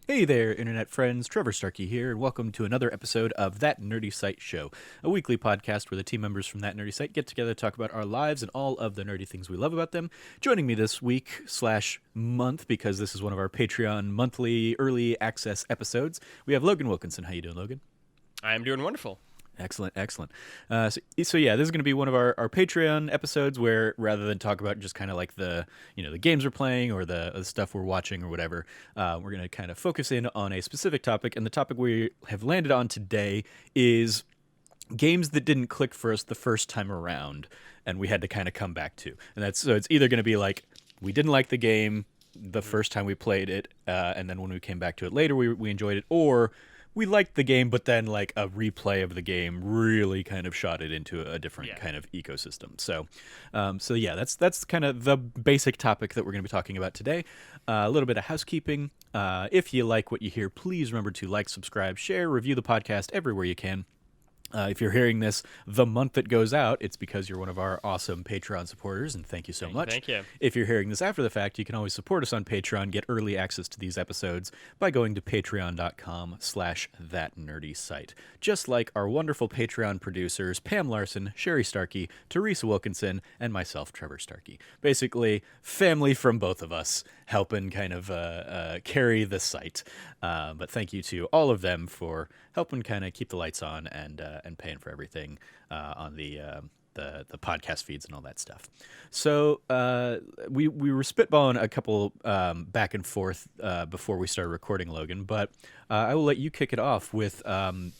Hey there, internet friends. Trevor Starkey here, and welcome to another episode of That Nerdy Site Show, a weekly podcast where the team members from That Nerdy Site get together to talk about our lives and all of the nerdy things we love about them. Joining me this week slash month, because this is one of our Patreon monthly early access episodes, we have Logan Wilkinson. How you doing, Logan? I'm doing wonderful. Excellent, excellent. So yeah, this is going to be one of our Patreon episodes where rather than talk about just kind of like the games we're playing or the stuff we're watching or whatever, we're going to kind of focus in on a specific topic. And the topic we have landed on today is games that didn't click for us the first time around, and we had to kind of come back to. And that's so it's either going to be like we didn't like the game the first time we played it, and then when we came back to it later, we enjoyed it, or we liked the game, but then like a replay of the game really kind of shot it into a different Yeah. kind of ecosystem. So yeah, that's kind of the basic topic that we're going to be talking about today. A little bit of housekeeping. If you like what you hear, please remember to like, subscribe, share, review the podcast everywhere you can. If you're hearing this the month it goes out, it's because you're one of our awesome Patreon supporters, and thank you so much. Thank you. If you're hearing this after the fact, you can always support us on Patreon, get early access to these episodes by going to patreon.com/thatnerdysite. Just like our wonderful Patreon producers, Pam Larson, Sherry Starkey, Teresa Wilkinson, and myself, Trevor Starkey. Basically, family from both of us helping kind of carry the site. But thank you to all of them for helping kind of keep the lights on and paying for everything on the podcast feeds and all that stuff. So we were spitballing a couple back and forth before we started recording, Logan. But I will let you kick it off with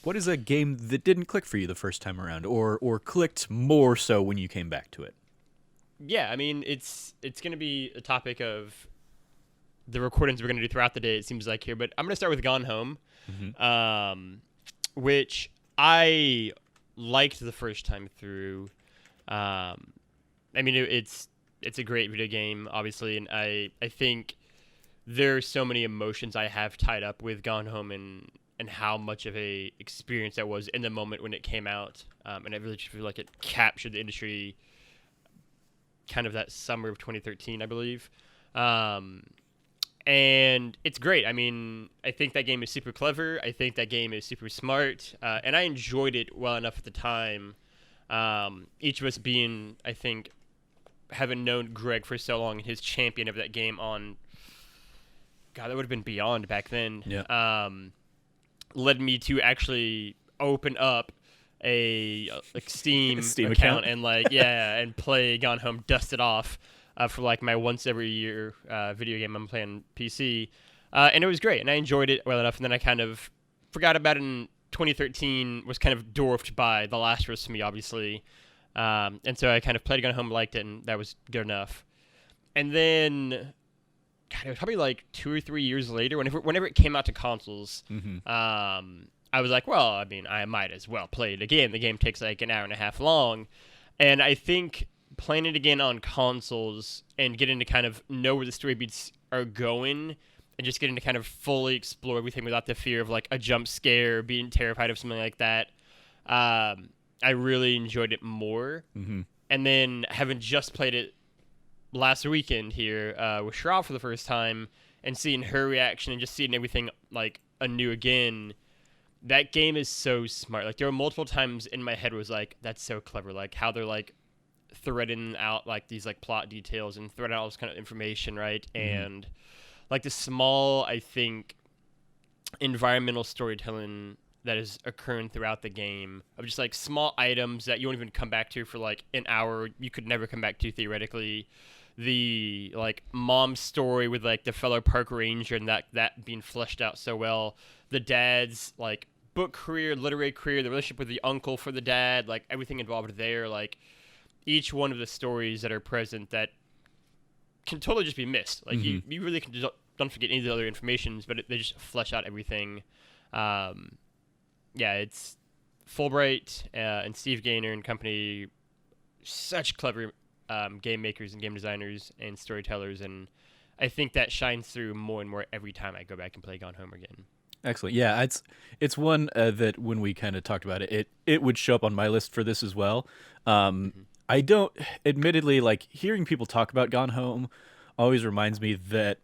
what is a game that didn't click for you the first time around, or clicked more so when you came back to it? Yeah, I mean it's going to be a topic of the recordings we're going to do throughout the day. It seems like here, but I'm going to start with Gone Home, which I liked the first time through. I mean it's a great video game, obviously, and I think there's so many emotions I have tied up with Gone Home and how much of a experience that was in the moment when it came out, and I really just feel like it captured the industry kind of that summer of 2013, I believe. And it's great. I mean, I think that game is super clever. I think that game is super smart, and I enjoyed it well enough at the time. Each of us being, I think, having known Greg for so long, his champion of that game on, God, that would have been Beyond back then. Yeah. Led me to actually open up a like Steam, Steam account account. and and play Gone Home, dust it off for like my once every year video game I'm playing PC, and it was great and I enjoyed it well enough. And then I kind of forgot about it in 2013. Was kind of dwarfed by The Last of Us to me, obviously, and so I kind of played Gone Home, liked it, and that was good enough. And then God, it was probably like 2 or 3 years later, whenever it came out to consoles. I was like, well, I mean, I might as well play it again. The game takes like an hour and a half long. And I think playing it again on consoles and getting to kind of know where the story beats are going and just getting to kind of fully explore everything without the fear of like a jump scare, being terrified of something like that, I really enjoyed it more. And then having just played it last weekend here with Shroud for the first time and seeing her reaction and just seeing everything like anew again, that game is so smart. Like there were multiple times in my head was like, that's so clever. Like how they're like threading out like these like plot details and threading out all this kind of information, right? And like the small, I think, environmental storytelling that is occurring throughout the game of just like small items that you won't even come back to for like an hour. You could never come back to theoretically. The like mom story with like the fellow park ranger and that being fleshed out so well. The dad's like book career, literary career, the relationship with the uncle for the dad, like everything involved there, like each one of the stories that are present that can totally just be missed. Like you really can just don't forget any of the other informations, but they just flesh out everything. Yeah, it's Fulbright and Steve Gaynor and company, such clever game makers and game designers and storytellers, and I think that shines through more and more every time I go back and play Gone Home again. Excellent. Yeah, it's one that when we kind of talked about it would show up on my list for this as well. I don't, admittedly, like hearing people talk about Gone Home always reminds me that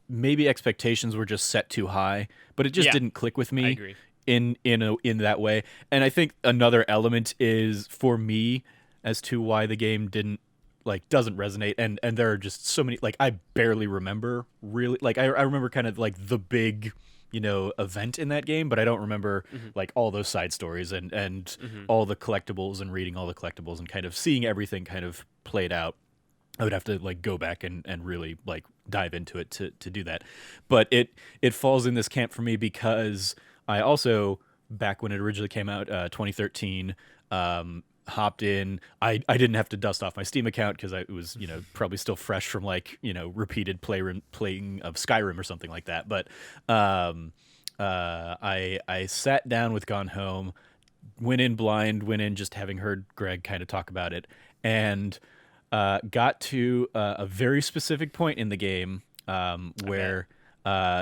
maybe expectations were just set too high, but it just Yeah, didn't click with I me agree. in that way. And I think another element is for me as to why the game doesn't resonate, and there are just so many, like, I barely remember really, like, I remember kind of like the big, event in that game, but I don't remember Hmm. like all those side stories and Hmm. all the collectibles and reading all the collectibles and kind of seeing everything kind of played out. I would have to like go back and really like dive into it to do that. But it falls in this camp for me because I also, back when it originally came out, 2013, hopped in. I didn't have to dust off my Steam account because I was, probably still fresh from like, repeated playing of Skyrim or something like that. But I sat down with Gone Home, went in blind, went in just having heard Greg kind of talk about it, and got to a very specific point in the game, Okay. where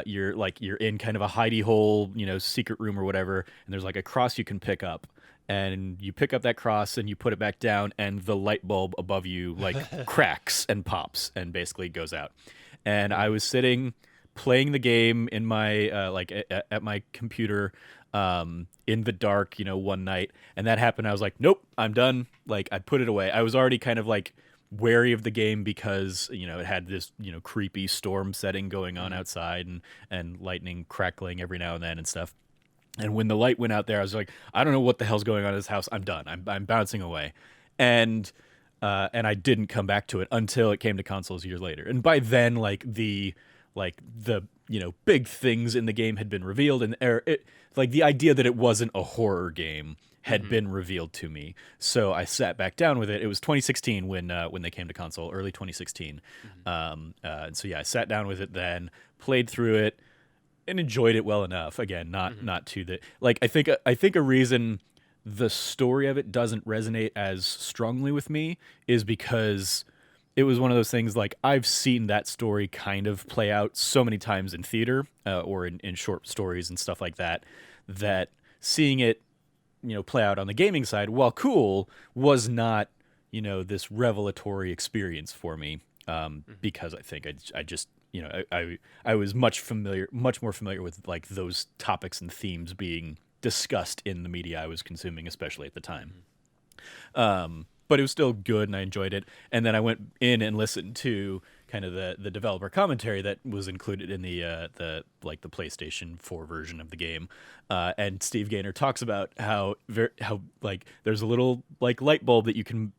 you're in kind of a hidey hole, secret room or whatever, and there's like a cross you can pick up, and you pick up that cross and you put it back down, and the light bulb above you like cracks and pops and basically goes out. And I was sitting playing the game in my at my computer, in the dark, one night, and that happened. I was like, nope, I'm done. Like, I put it away. I was already kind of like wary of the game because it had this creepy storm setting going on Hmm. outside, and lightning crackling every now and then and stuff. And when the light went out there, I was like, I don't know what the hell's going on in this house. I'm done. I'm bouncing away. And and I didn't come back to it until it came to consoles years later. And by then, like the big things in the game had been revealed, and like the idea that it wasn't a horror game had Hmm. been revealed to me. So I sat back down with it. It was 2016 when they came to console, early 2016. Hmm. And so yeah, I sat down with it then, played through it, and enjoyed it well enough. Again, Hmm. not to the, like, I think a reason the story of it doesn't resonate as strongly with me is because it was one of those things, like, I've seen that story kind of play out so many times in theater, or in short stories and stuff like that, that seeing it play out on the gaming side, while cool, was not this revelatory experience for me, Hmm. because I think I just I was much more familiar with like those topics and themes being discussed in the media I was consuming, especially at the time. Hmm. But it was still good and I enjoyed it. And then I went in and listened to kind of the developer commentary that was included in the PlayStation 4 version of the game. And Steve Gaynor talks about how like there's a little like light bulb that you can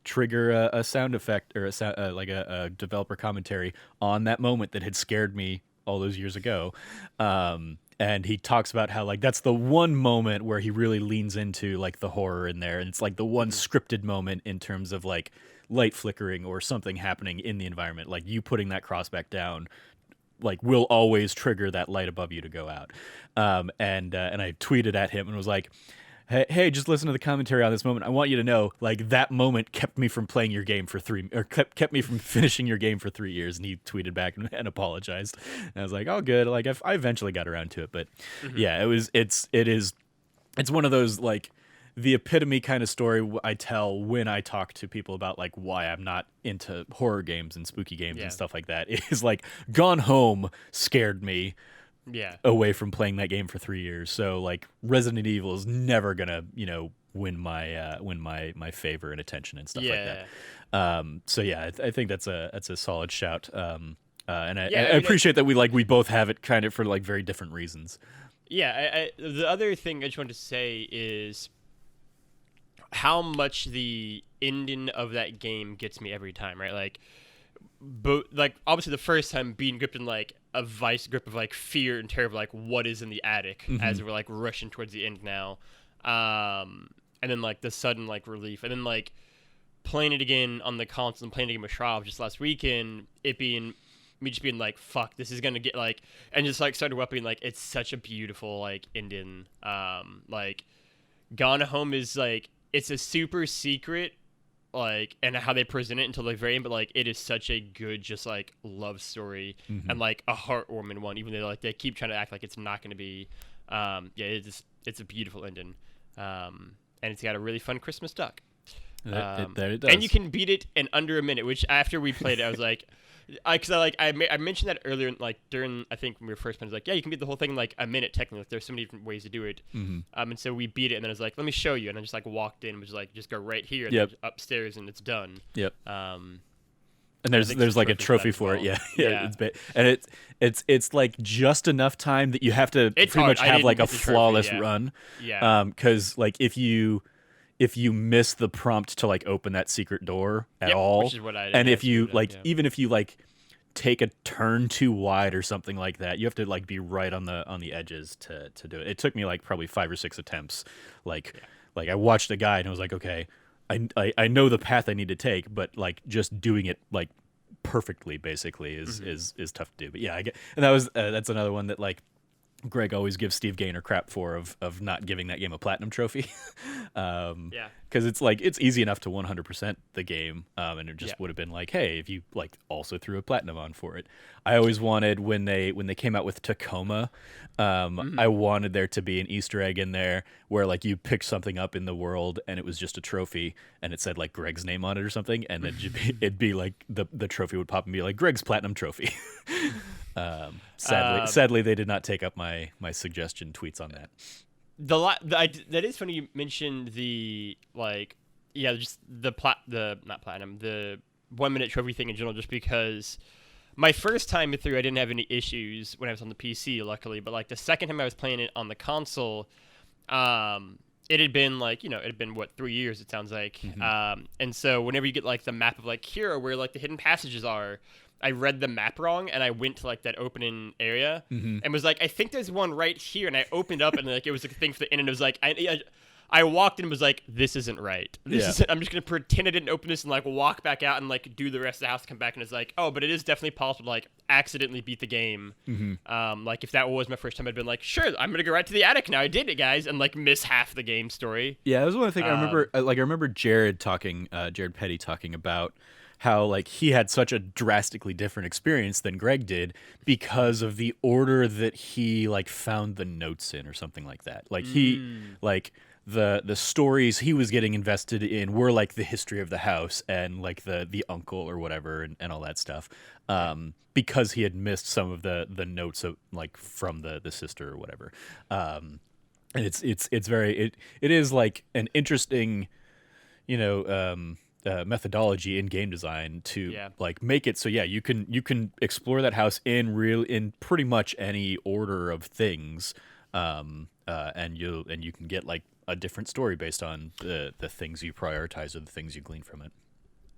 trigger a sound effect, or a sound, like a developer commentary on that moment that had scared me all those years ago. And he talks about how like that's the one moment where he really leans into like the horror in there, and it's like the one Hmm. scripted moment in terms of like light flickering or something happening in the environment, like you putting that cross back down like will always trigger that light above you to go out. And I tweeted at him and was like, hey, just listen to the commentary on this moment. I want you to know, like, that moment kept me from playing your game for kept me from finishing your game for 3 years. And he tweeted back and apologized. And I was like, oh, good. Like, I eventually got around to it, but Hmm. yeah, it's one of those, like, the epitome kind of story I tell when I talk to people about like why I'm not into horror games and spooky games and Yeah. stuff like that. Is like Gone Home scared me Yeah. away from playing that game for 3 years. So like Resident Evil is never gonna win my favor and attention and stuff like that. Yeah. So yeah, I think that's a solid shout. And I Yeah. I mean, appreciate that we both have it kind of for like very different reasons. yeah. The other thing I just wanted to say is how much the ending of that game gets me every time, right? Like, like obviously the first time being gripped in like a vice grip of like fear and terror of like what is in the attic Hmm. as we're like rushing towards the end now, and then like the sudden like relief, and then like playing it again on the console and playing it again with Shroud just last weekend, it being me just being like fuck, this is gonna get like, and just like started up being like it's such a beautiful like ending. Like Gone Home is like it's a super secret, like, and how they present it until the very end, but like it is such a good just like love story, Hmm. and like a heartwarming one, even though like they keep trying to act like it's not going to be. Yeah, it's a beautiful ending, and it's got a really fun Christmas duck. And you can beat it in under a minute, which after we played it, I was like, I mentioned that earlier, like during, I think when we were first playing, I was like, yeah, you can beat the whole thing in like a minute technically. Like, there's so many different ways to do it. And so we beat it, and then I was like, let me show you, and I just like walked in, and was like, just go right here, and then upstairs, and it's done. And there's like a trophy for it, yeah. And it's like just enough time that you have to pretty much have like a flawless run, because like if you miss the prompt to like open that secret door at all, which is what I did, and if you like even if you like take a turn too wide or something like that, you have to like be right on the edges to do it. It took me like probably 5 or 6 attempts. Like I watched a guy and I was like, okay, I know the path I need to take, but like just doing it like perfectly basically is tough to do. But yeah, I get, and that's another one that like Greg always gives Steve Gaynor crap for of not giving that game a platinum trophy. Because it's like it's easy enough to 100% the game, and it just would have been like, hey, if you like also threw a platinum on for it. I always wanted when they came out with Tacoma, I wanted there to be an Easter egg in there where like you picked something up in the world and it was just a trophy and it said like Greg's name on it or something, and then it'd be like the trophy would pop and be like Greg's platinum trophy. Sadly, they did not take up my suggestion tweets on that. That is funny you mentioned the just the not platinum, the 1 minute trophy thing in general, just because my first time through I didn't have any issues when I was on the PC, luckily, but like the second time I was playing it on the console, it had been like, it had been 3 years it sounds like, and so whenever you get like the map of like here are where like the hidden passages are, I read the map wrong and I went to like that opening area and was like, I think there's one right here, and I opened up and like it was like a thing for the end, and it was like I walked in and was like, this isn't right. I'm just gonna pretend I didn't open this and like walk back out and like do the rest of the house, come back, and it's like, oh, but it is definitely possible to like accidentally beat the game. Like if that was my first time, I'd been like, sure, I'm gonna go right to the attic now. I did it, guys, and like miss half the game story. Yeah, that was one thing I remember. I remember Jared Petty talking about how like he had such a drastically different experience than Greg did because of the order that he like found the notes in or something like that. Like he like the stories he was getting invested in were like the history of the house and like the uncle or whatever and all that stuff. Because he had missed some of the notes of like from the sister or whatever. And it's very it is like an interesting, methodology in game design to like make it so you can explore that house in pretty much any order of things, and you can get like a different story based on the things you prioritize or the things you glean from it.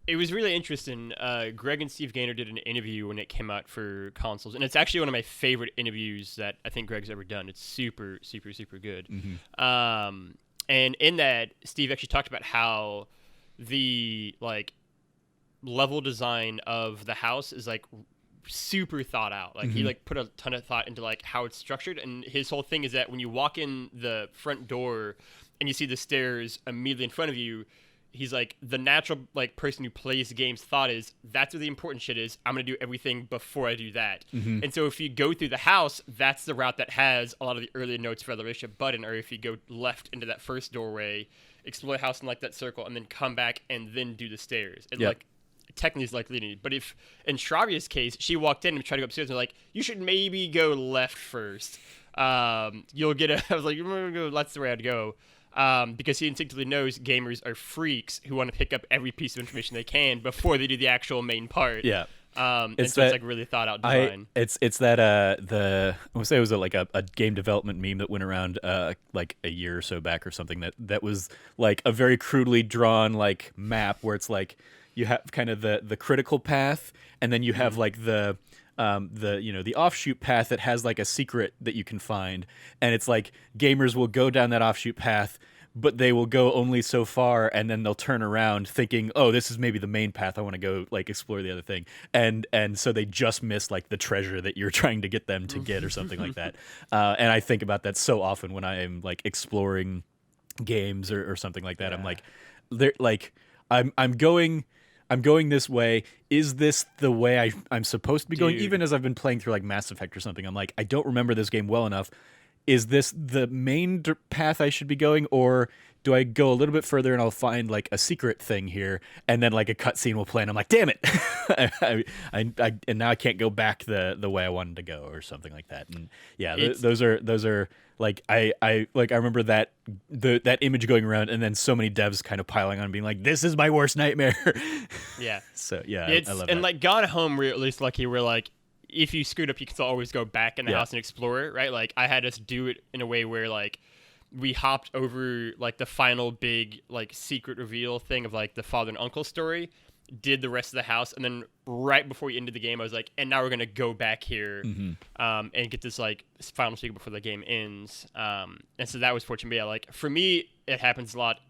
It was really interesting. Greg and Steve Gaynor did an interview when it came out for consoles, and it's actually one of my favorite interviews that I think Greg's ever done. It's super, super, super good. And in that, Steve actually talked about how the like level design of the house is like super thought out. Like he like put a ton of thought into like how it's structured, and his whole thing is that when you walk in the front door and you see the stairs immediately in front of you, he's like, the natural like person who plays games thought is that's where the important shit is. I'm gonna do everything before I do that. And so if you go through the house, that's the route that has a lot of the earlier notes for the relationship button. Or if you go left into that first doorway, explore the house in like that circle, and then come back and then do the stairs. And like technically it's like leading. But if in Shravia's case, she walked in and tried to go upstairs, and they're like, you should maybe go left first. You'll get I was like, you're gonna go, that's the way I'd go. Because he instinctively knows gamers are freaks who want to pick up every piece of information they can before they do the actual main part. It's like really thought out design. It's that I would say it was like a game development meme that went around like a year or so back or something that was like a very crudely drawn like map where it's like you have kind of the critical path, and then you have like the offshoot path that has like a secret that you can find, and it's like gamers will go down that offshoot path, but they will go only so far, and then they'll turn around thinking, oh, this is maybe the main path, I want to go like explore the other thing, and so they just miss like the treasure that you're trying to get them to get or something like that. And I think about that so often when I am like exploring games or something like that. I'm like, they're like, I'm going this way. Is this the way I'm supposed to be going? Even as I've been playing through like Mass Effect or something, I'm like, I don't remember this game well enough. is this the main path I should be going, or do I go a little bit further and I'll find like a secret thing here, and then like a cutscene will play, and I'm like, damn it, and now I can't go back the way I wanted to go, or something like that. And yeah, those are like I remember that that image going around, and then so many devs kind of piling on, being like, this is my worst nightmare. Yeah. So yeah, it's I love and that. like Gone Home, we're at least lucky. We're like, if you screwed up, you can still always go back in the house and explore it, right? Like I had us do it in a way where like we hopped over like the final big like secret reveal thing of like the father and uncle story, did the rest of the house, and then right before we ended the game, I was like, and now we're gonna go back here, and get this like final secret before the game ends. And so that was fortunate. But yeah, like for me, it happens a lot.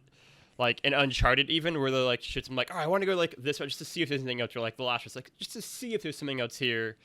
Like in Uncharted, even where they're like shits, I'm like, oh, I want to go like this way just to see if there's anything else. Or like The Last of Us, like just to see if there's something else here.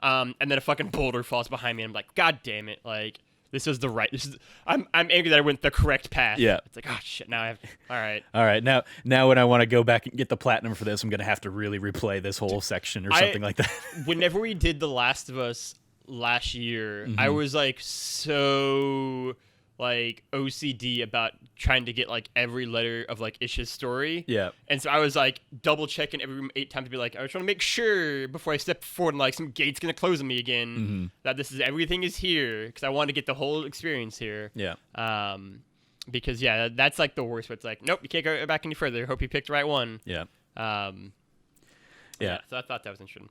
And then a fucking boulder falls behind me, and I'm like, God damn it! Like this is the right. This is I'm angry that I went the correct path. Yeah. It's like, oh shit. Now I have. All right. All right, now when I want to go back and get the platinum for this, I'm gonna have to really replay this whole section or something like that. Whenever we did The Last of Us last year, I was like so like OCD about trying to get like every letter of like Ish's story. Yeah. And so I was like double checking every 8 times to be like, I was trying to make sure before I step forward and like some gate's gonna close on me again that this is everything is here, because I want to get the whole experience here. Yeah. Because yeah, that's like the worst. Where it's like, nope, you can't go back any further. Hope you picked the right one. Yeah. Yeah. So I thought that was interesting.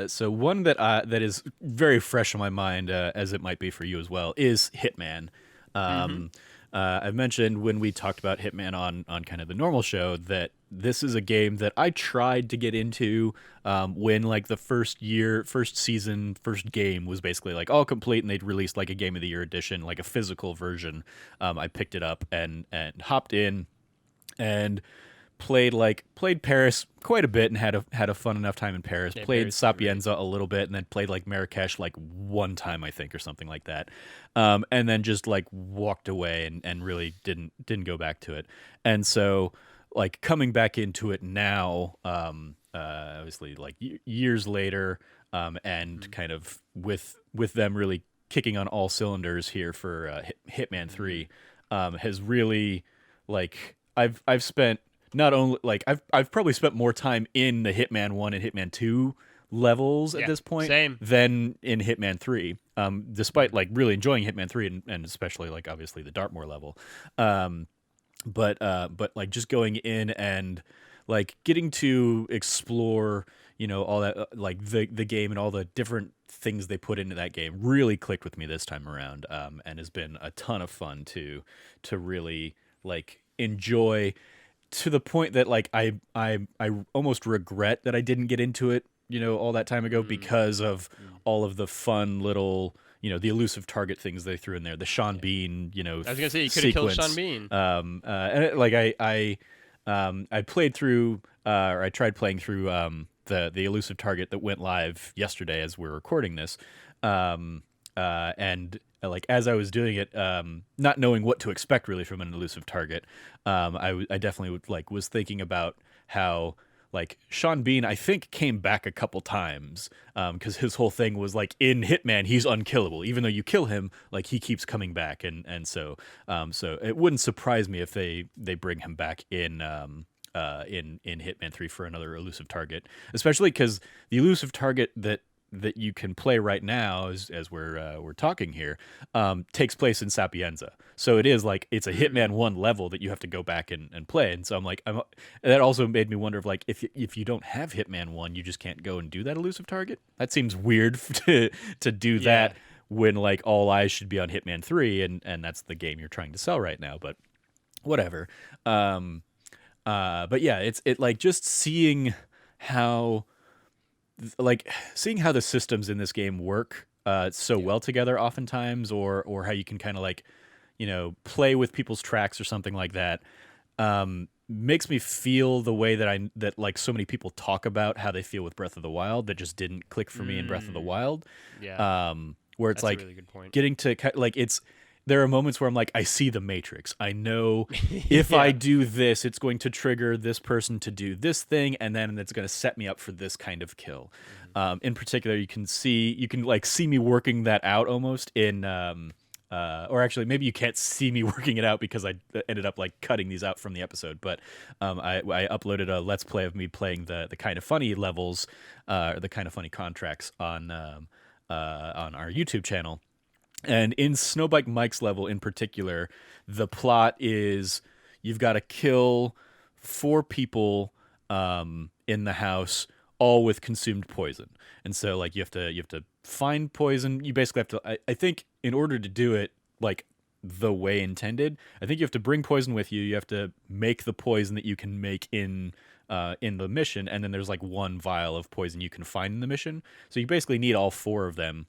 So one that is very fresh in my mind, as it might be for you as well, is Hitman. I've mentioned when we talked about Hitman on kind of the normal show that this is a game that I tried to get into when like the first season, first game was basically like all complete, and they'd released like a Game of the Year edition, like a physical version. I picked it up and hopped in and played Paris quite a bit, and had a fun enough time in Paris. Yeah, played Paris is Sapienza a little bit, and then played like Marrakesh like one time, I think, or something like that. And then just like walked away and really didn't go back to it. And so like coming back into it now, obviously like years later, and kind of with them really kicking on all cylinders here for Hitman 3, has really like I've spent not only like I've probably spent more time in the Hitman 1 and Hitman 2 levels at this point than in Hitman 3, despite like really enjoying Hitman 3 and especially like obviously the Dartmoor level, but like just going in and like getting to explore, you know, all that like the game and all the different things they put into that game really clicked with me this time around, and has been a ton of fun to really like enjoy, to the point that like I almost regret that I didn't get into it, you know, all that time ago, because of all of the fun little, you know, the elusive target things they threw in there, the Sean Bean, you know, I was gonna say you could have killed Sean Bean. And like I played through, or I tried playing through the elusive target that went live yesterday as we're recording this, and like as I was doing it, not knowing what to expect really from an elusive target, I definitely was thinking about how like Sean Bean, I think, came back a couple times, because his whole thing was like in Hitman he's unkillable, even though you kill him, like he keeps coming back, and so it wouldn't surprise me if they bring him back in Hitman 3 for another elusive target, especially because the elusive target that you can play right now as we're talking here, takes place in Sapienza. So it is like it's a Hitman 1 level that you have to go back and play. And so I'm like, that also made me wonder if you don't have Hitman 1, you just can't go and do that elusive target. That seems weird to do that when like all eyes should be on Hitman 3, and that's the game you're trying to sell right now, but whatever. But yeah, it like just seeing how the systems in this game work so well together oftentimes, or how you can kind of like, you know, play with people's tracks or something like that, makes me feel the way that like so many people talk about how they feel with Breath of the Wild, that just didn't click for me in Breath of the Wild. Where it's That's like a really good point. getting to like there are moments where I'm like, I see the Matrix. I know if I do this, it's going to trigger this person to do this thing, and then it's going to set me up for this kind of kill. In particular, you can like see me working that out almost in or actually maybe you can't see me working it out because I ended up like cutting these out from the episode. But I uploaded a let's play of me playing the kind of funny levels, the kind of funny contracts on our YouTube channel. And in Snowbike Mike's level in particular, the plot is you've got to kill 4 people in the house, all with consumed poison. And so like you have to find poison. You basically have to. I think in order to do it like the way intended, I think you have to bring poison with you. You have to make the poison that you can make in the mission, and then there's like 1 vial of poison you can find in the mission. So you basically need all 4 of them.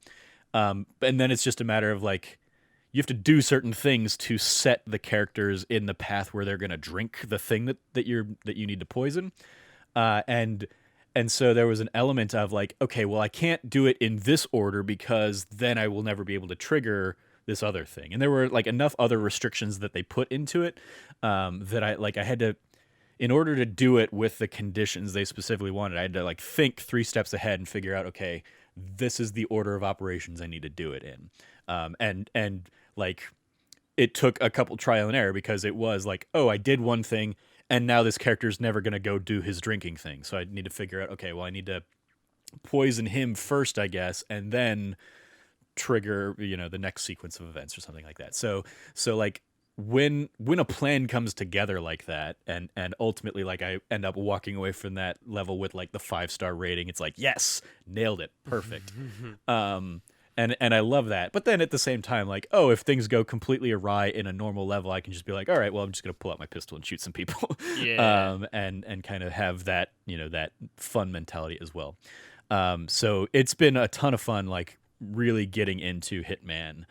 And then it's just a matter of like you have to do certain things to set the characters in the path where they're gonna drink the thing that you need to poison. And so there was an element of like, okay, well, I can't do it in this order because then I will never be able to trigger this other thing. And there were like enough other restrictions that they put into it that I had to, in order to do it with the conditions they specifically wanted, I had to like think 3 steps ahead and figure out, okay, this is the order of operations I need to do it in. And like it took a couple trial and error because it was like, oh, I did one thing and now this character's never going to go do his drinking thing. So I need to figure out, okay, well, I need to poison him first, I guess, and then trigger, the next sequence of events or something like that. So like when a plan comes together like that, and ultimately like I end up walking away from that level with like the 5-star rating, it's like, yes, nailed it, perfect. And I love that. But then at the same time, like, oh, if things go completely awry in a normal level, I can just be like, all right, well, I'm just gonna pull out my pistol and shoot some people. Yeah. And kind of have that, that fun mentality as well. So it's been a ton of fun, like really getting into Hitman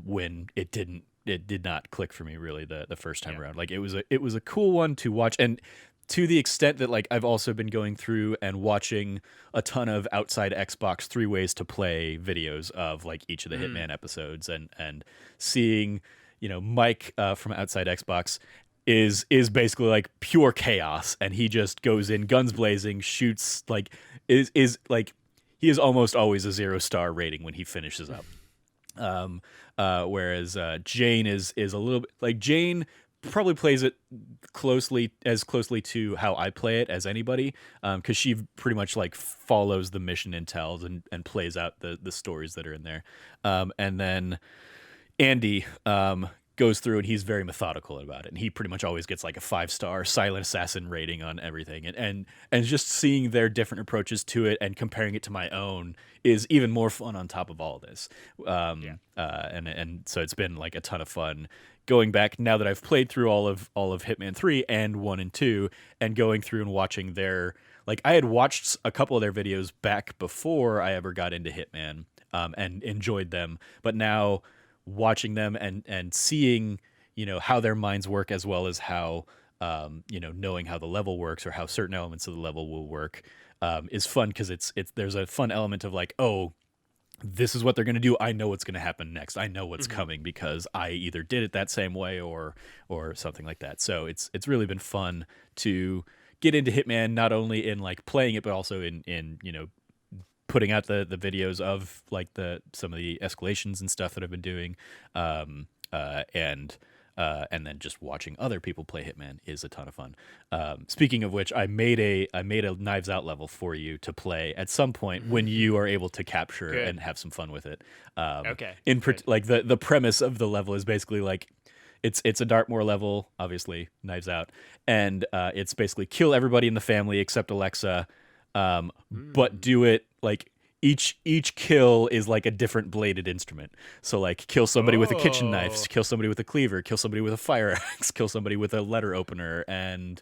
when it did not click for me really the first time around. Like it was a cool one to watch, and to the extent that like I've also been going through and watching a ton of Outside Xbox 3 ways to play videos of like each of the Hitman episodes, and seeing Mike from Outside Xbox is basically like pure chaos, and he just goes in guns blazing, shoots, like is like he is almost always a 0-star rating when he finishes up. Whereas Jane is a little bit like Jane probably plays it closely to how I play it as anybody, because she pretty much like follows the mission intels and plays out the stories that are in there. And then Andy goes through and he's very methodical about it, and he pretty much always gets like a 5-star silent assassin rating on everything, and just seeing their different approaches to it and comparing it to my own is even more fun on top of all this. And so it's been like a ton of fun going back now that I've played through all of Hitman 3 and 1 and 2, and going through and watching their, like, I had watched a couple of their videos back before I ever got into Hitman, and enjoyed them, but now watching them and seeing, how their minds work, as well as how, knowing how the level works or how certain elements of the level will work, is fun, because there's a fun element of like, oh, this is what they're going to do. I know what's going to happen next. I know what's coming because I either did it that same way or something like that. So it's really been fun to get into Hitman, not only in like playing it, but also in putting out the videos of like some of the escalations and stuff that I've been doing, and then just watching other people play Hitman is a ton of fun. Speaking of which, I made a Knives Out level for you to play at some point when you are able to capture and have some fun with it. Okay. Like the premise of the level is basically like it's a Dartmoor level, obviously Knives Out, and it's basically kill everybody in the family except Alexa, but do it like each kill is like a different bladed instrument. So like kill somebody with a kitchen knife, kill somebody with a cleaver, kill somebody with a fire axe, kill somebody with a letter opener, and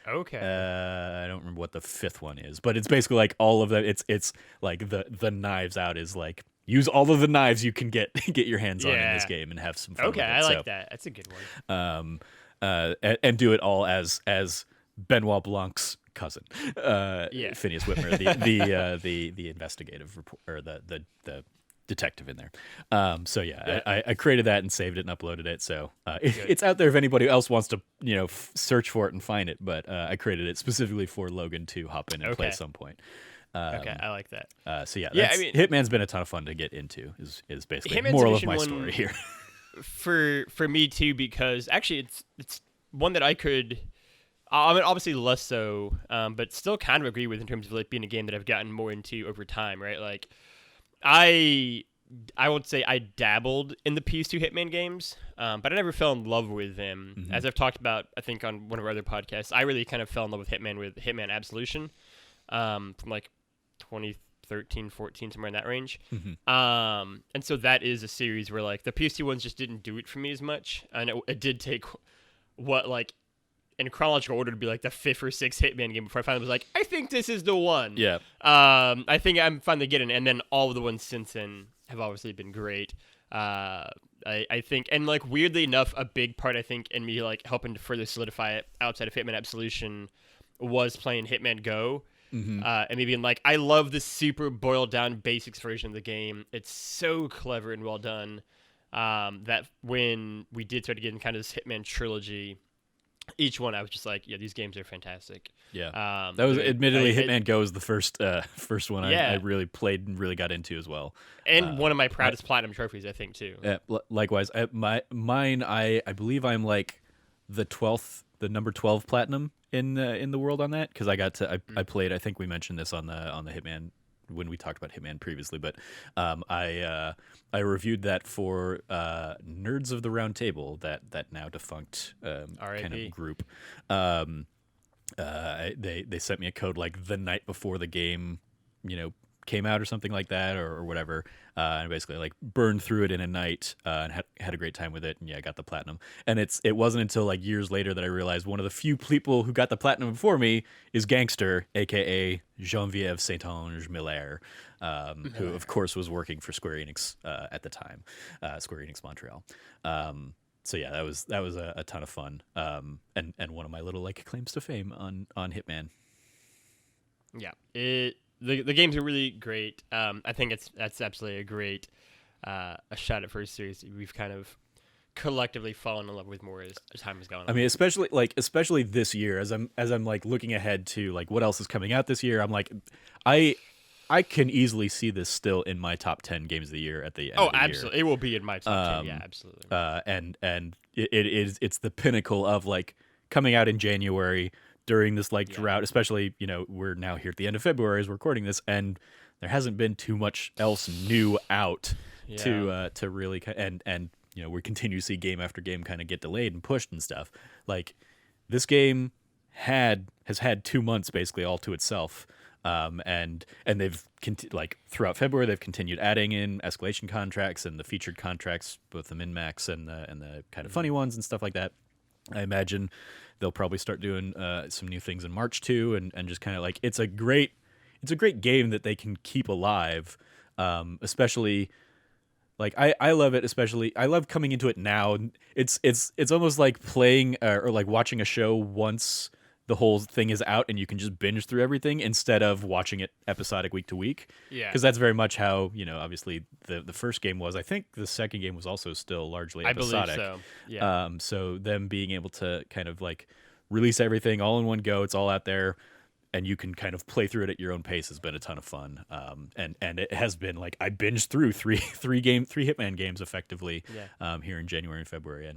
I don't remember what the 5th one is, but it's basically like all of them. It's like the Knives Out is like use all of the knives you can get your hands on in this game and have some fun. Okay, with it. I like that. That's a good one. And do it all as Benoit Blanc's cousin, Phineas Whitmer, the investigative report, or the detective in there. So I created that and saved it and uploaded it. So it's out there if anybody else wants to search for it and find it. But I created it specifically for Logan to hop in and play at some point. Okay, I like that. So yeah, Yeah, I that's, mean, Hitman's been a ton of fun to get into. Is basically Hitman moral of Division my one story here. for me too, because actually it's one that I could. I mean, obviously less so, but still kind of agree with in terms of like being a game that I've gotten more into over time, right? Like, I I would say I dabbled in the PS2 Hitman games, but I never fell in love with them. Mm-hmm. As I've talked about, I think on one of our other podcasts, I really kind of fell in love with Hitman Absolution, from like 2013, 14, somewhere in that range. Mm-hmm. And so that is a series where like the PS2 ones just didn't do it for me as much, and it did take what like in chronological order to be like the fifth or sixth Hitman game before I finally was like, I think this is the one. Yeah. I think I'm finally getting it, and then all of the ones since then have obviously been great. I think, and like weirdly enough, a big part I think in me like helping to further solidify it outside of Hitman Absolution was playing Hitman Go. Mm-hmm. And me being like, I love the super boiled down basics version of the game. It's so clever and well done. That when we did start getting kind of this Hitman trilogy, each one I was just like, yeah, these games are fantastic. Yeah. That was admittedly Hitman Go is the first one Yeah. I really played and really got into as well. And one of my proudest platinum trophies, I think, too. Likewise, mine I believe I'm like the number 12 platinum in the world on that, because I played, I think we mentioned this on the Hitman when we talked about Hitman previously, but I reviewed that for Nerds of the Round Table, that now defunct kind of group. They sent me a code like the night before the game, came out or something like that, or whatever, and basically like burned through it in a night, and had a great time with it, and yeah, I got the platinum. And it wasn't until like years later that I realized one of the few people who got the platinum before me is Gangster, aka Geneviève Saint-Onge Miller, who of course was working for Square Enix at the time, Square Enix Montreal. So yeah, that was a ton of fun, and one of my little like claims to fame on Hitman. Yeah, the games are really great. I think that's absolutely a great a shot at first series we've kind of collectively fallen in love with more as time has gone on. I mean, especially this year, as I'm like looking ahead to like what else is coming out this year, I'm like, I can easily see this still in my top 10 games of the year at the end. Oh, of the absolutely, year. It will be in my top 10. Yeah, absolutely. And it's the pinnacle of like coming out in January during this like drought, especially, we're now here at the end of February as we're recording this, and there hasn't been too much else new out to really, and we continue to see game after game kind of get delayed and pushed and stuff. Like this game has had 2 months basically all to itself. And they've like throughout February they've continued adding in escalation contracts and the featured contracts, both the min-max and the kind of funny ones and stuff like that. I imagine they'll probably start doing some new things in March too, and just kind of like it's a great game that they can keep alive, especially like I love it. Especially I love coming into it now. It's almost like playing or like watching a show once the whole thing is out and you can just binge through everything instead of watching it episodic week to week. Yeah, because that's very much how obviously the first game was. I think the second game was also still largely episodic. I believe so. Yeah. So them being able to kind of like release everything all in one go, it's all out there, and you can kind of play through it at your own pace has been a ton of fun. And it has been like I binged through three Hitman games effectively here in January and February,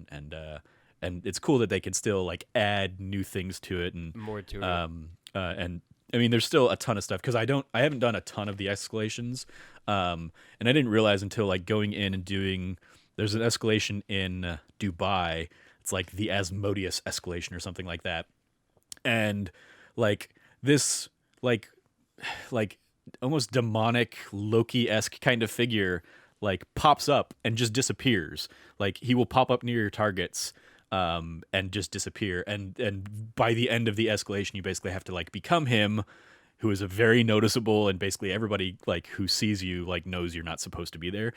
and it's cool that they can still like add new things to it and more to it. And I mean, there's still a ton of stuff because I haven't done a ton of the escalations, and I didn't realize until like going in and doing. There's an escalation in Dubai. It's like the Asmodeus escalation or something like that, and like this like almost demonic Loki-esque kind of figure like pops up and just disappears. Like he will pop up near your targets and just disappear, and by the end of the escalation you basically have to like become him, who is a very noticeable, and basically everybody like who sees you like knows you're not supposed to be there,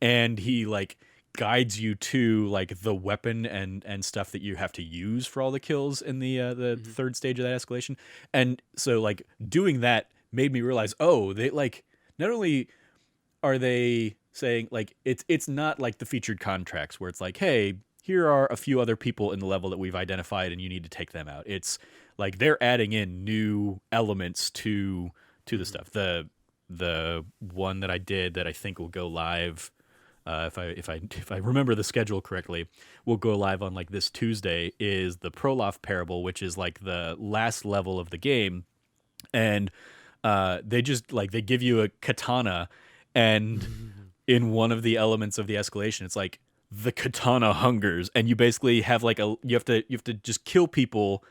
and he like guides you to like the weapon and stuff that you have to use for all the kills in the third stage of that escalation. And so like doing that made me realize, oh, they like not only are they saying like it's not like the featured contracts where it's like, hey, here are a few other people in the level that we've identified and you need to take them out. It's like they're adding in new elements to to the stuff. The one that I did that I think will go live, if I remember the schedule correctly, will go live on like this Tuesday, is the Proloft Parable, which is like the last level of the game, and they just like they give you a katana, and in one of the elements of the escalation, it's like the katana hungers, and you basically have like you have to just kill people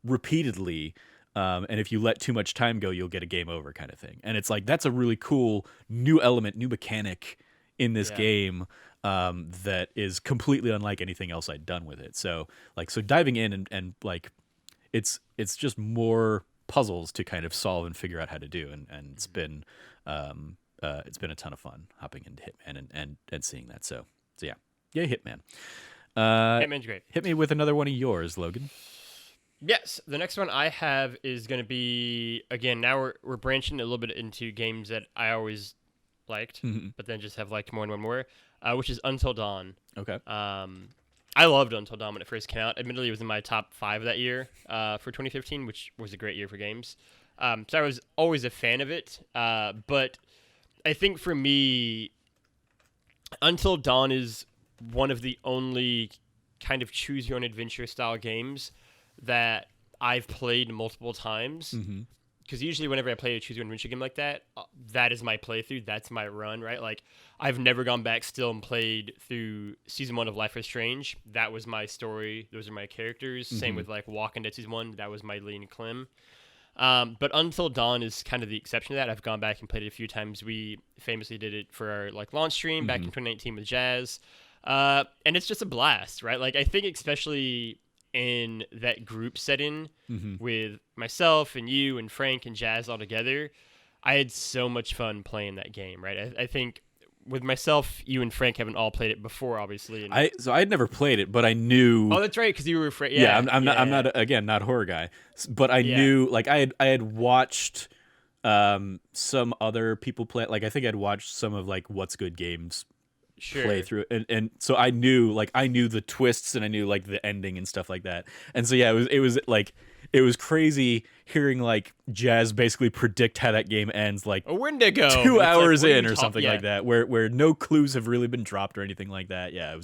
repeatedly. And if you let too much time go, you'll get a game over kind of thing. And it's like that's a really cool new element, new mechanic in this game that is completely unlike anything else I'd done with it. So diving in and like it's just more puzzles to kind of solve and figure out how to do, and it's been a ton of fun hopping into Hitman and seeing that. So yeah, Hitman. Hitman's great. Hit me with another one of yours, Logan. Yes, the next one I have is going to be, again, now we're branching a little bit into games that I always liked, but then just have liked more and more, which is Until Dawn. Okay. I loved Until Dawn when it first came out. Admittedly, it was in my top 5 that year for 2015, which was a great year for games. So I was always a fan of it, but I think for me, Until Dawn is one of the only kind of choose-your-own-adventure style games that I've played multiple times. Because usually whenever I play a choose-your-own-adventure game like that, that is my playthrough. That's my run, right? Like, I've never gone back still and played through Season 1 of Life is Strange. That was my story. Those are my characters. Same with, like, Walking Dead Season 1. That was my lead and Clem. But Until Dawn is kind of the exception to that. I've gone back and played it a few times. We famously did it for our, like, launch stream back in 2019 with Jazz. And it's just a blast, right? Like, I think especially in that group setting with myself and you and Frank and Jazz all together, I had so much fun playing that game, right? I think with myself, you and Frank haven't all played it before, obviously. And I had never played it, but I knew. Oh, that's right, because you were Frank. Yeah, I'm not again not a horror guy, but I knew like I had watched some other people play it. Like I think I'd watched some of like What's Good Games play through it, and so I knew the twists and I knew like the ending and stuff like that. And so yeah, it was crazy hearing like Jazz basically predict how that game ends like a Wendigo 2 hours in or something like that, where no clues have really been dropped or anything like that. Yeah,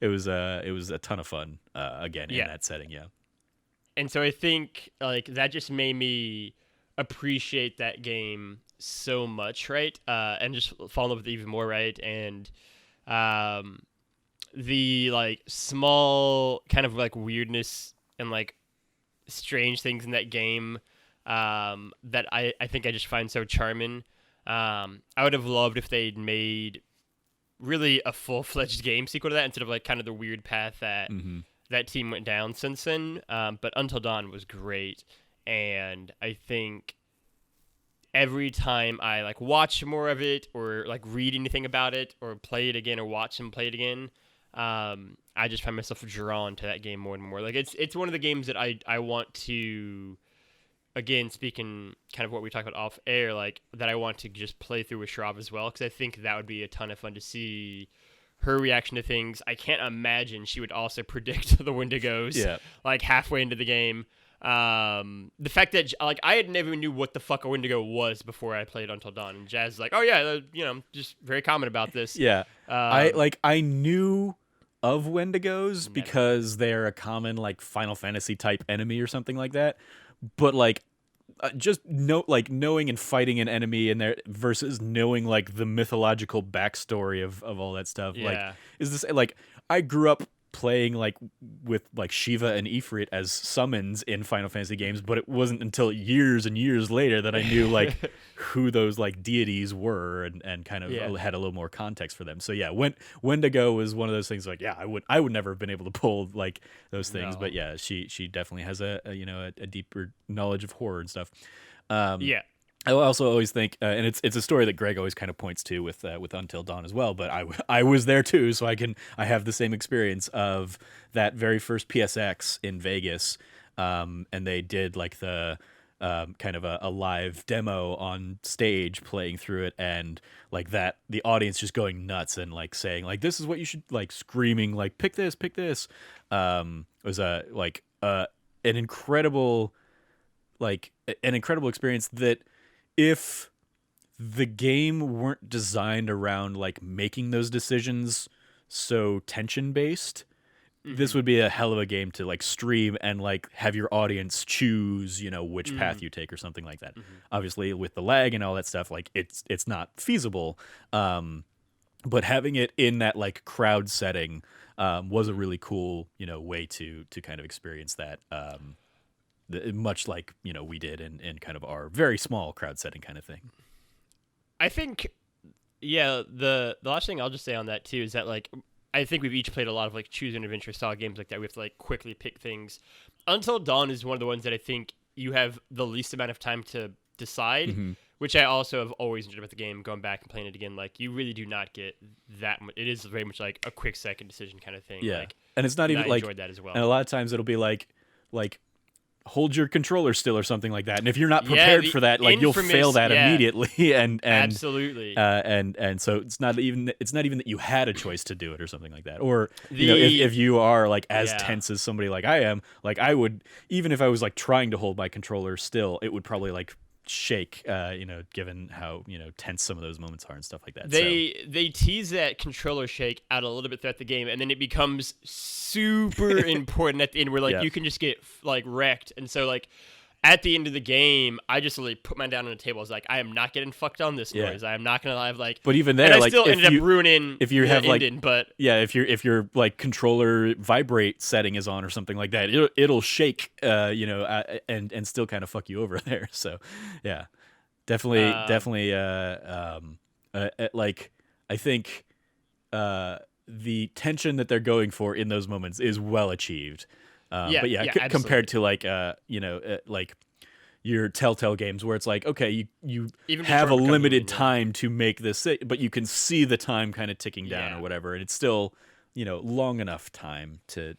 it was a ton of fun again in that setting. Yeah. And so I think like that just made me appreciate that game so much, right? And just fall in love with it even more, right? And the like small kind of like weirdness and like strange things in that game that I think I just find so charming. I would have loved if they'd made really a full-fledged game sequel to that instead of like kind of the weird path that that team went down since then. But Until Dawn was great, and I think every time I like watch more of it or like read anything about it or play it again or watch them play it again, I just find myself drawn to that game more and more. Like it's one of the games that I want to, again, speaking kind of what we talked about off air, like that I want to just play through with Shrav as well, because I think that would be a ton of fun to see her reaction to things. I can't imagine she would also predict the Wendigos like halfway into the game. The fact that like I had never knew what the fuck a Wendigo was before I played Until Dawn, and Jazz is like, oh yeah, just very common about this. Yeah, I knew of Wendigos because they're a common like Final Fantasy type enemy or something like that, but like just knowing and fighting an enemy in there versus knowing like the mythological backstory of all that stuff. Yeah. Like, is this like I grew up playing like with like Shiva and Ifrit as summons in Final Fantasy games, but it wasn't until years and years later that I knew like who those like deities were and kind of had a little more context for them. So yeah, Wendigo was one of those things like I would never have been able to pull like those things, but yeah, she definitely has a deeper knowledge of horror and stuff. I also always think, and it's a story that Greg always kind of points to with Until Dawn as well. But I was there too, so I have the same experience of that very first PSX in Vegas, and they did like the kind of a live demo on stage playing through it, and like that the audience just going nuts and like saying like this is what you should like screaming like pick this. Was an incredible experience that if the game weren't designed around like making those decisions so tension based, this would be a hell of a game to like stream and like have your audience choose, which path you take or something like that. Obviously with the lag and all that stuff, like it's not feasible. But having it in that like crowd setting was a really cool, way to kind of experience that. Much like, we did in kind of our very small crowd setting kind of thing. I think, yeah, the last thing I'll just say on that too is that like I think we've each played a lot of like choose an adventure style games like that. We have to like quickly pick things. Until Dawn is one of the ones that I think you have the least amount of time to decide, which I also have always enjoyed about the game. Going back and playing it again, like you really do not get that much. It is very much like a quick second decision kind of thing. Yeah, like, and it's not even I like enjoyed that as well. And a lot of times it'll be like hold your controller still or something like that. And if you're not prepared for that, like you'll fail that immediately. And absolutely. And so it's not even that you had a choice to do it or something like that. Or if you are like as tense as somebody like I am, like I would, even if I was like trying to hold my controller still, it would probably like shake, given how tense some of those moments are and stuff like that. They tease that controller shake out a little bit throughout the game, and then it becomes super important at the end, where like you can just get like wrecked. And so like at the end of the game, I just literally put mine down on the table. I was like, I am not getting fucked on this noise. I am not gonna have like. But even there, and I like still ended up ruining if you have like ending, but if your like controller vibrate setting is on or something like that, it'll shake, and still kind of fuck you over there. So, yeah, definitely. Like I think the tension that they're going for in those moments is well achieved. Compared to like like your Telltale games where it's like, okay, you have a limited time to make this, but you can see the time kind of ticking down or whatever, and it's still long enough time to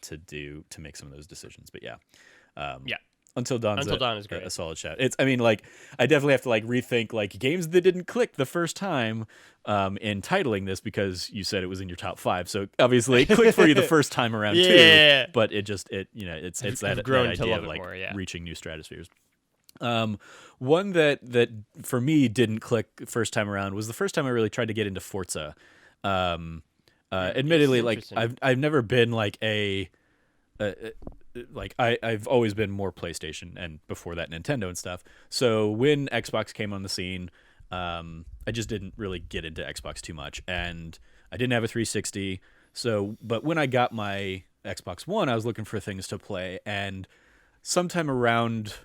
make some of those decisions. But Until Dawn is great. A solid shout. I definitely have to like rethink like games that didn't click the first time in titling this, because you said it was in your top 5. So obviously it clicked for you the first time around too. But it's that idea of like reaching new stratospheres. One that for me didn't click first time around was the first time I really tried to get into Forza. Admittedly, like I've never been like I've always been more PlayStation, and before that Nintendo and stuff. So when Xbox came on the scene, I just didn't really get into Xbox too much, and I didn't have a 360. So, but when I got my Xbox One, I was looking for things to play, and sometime around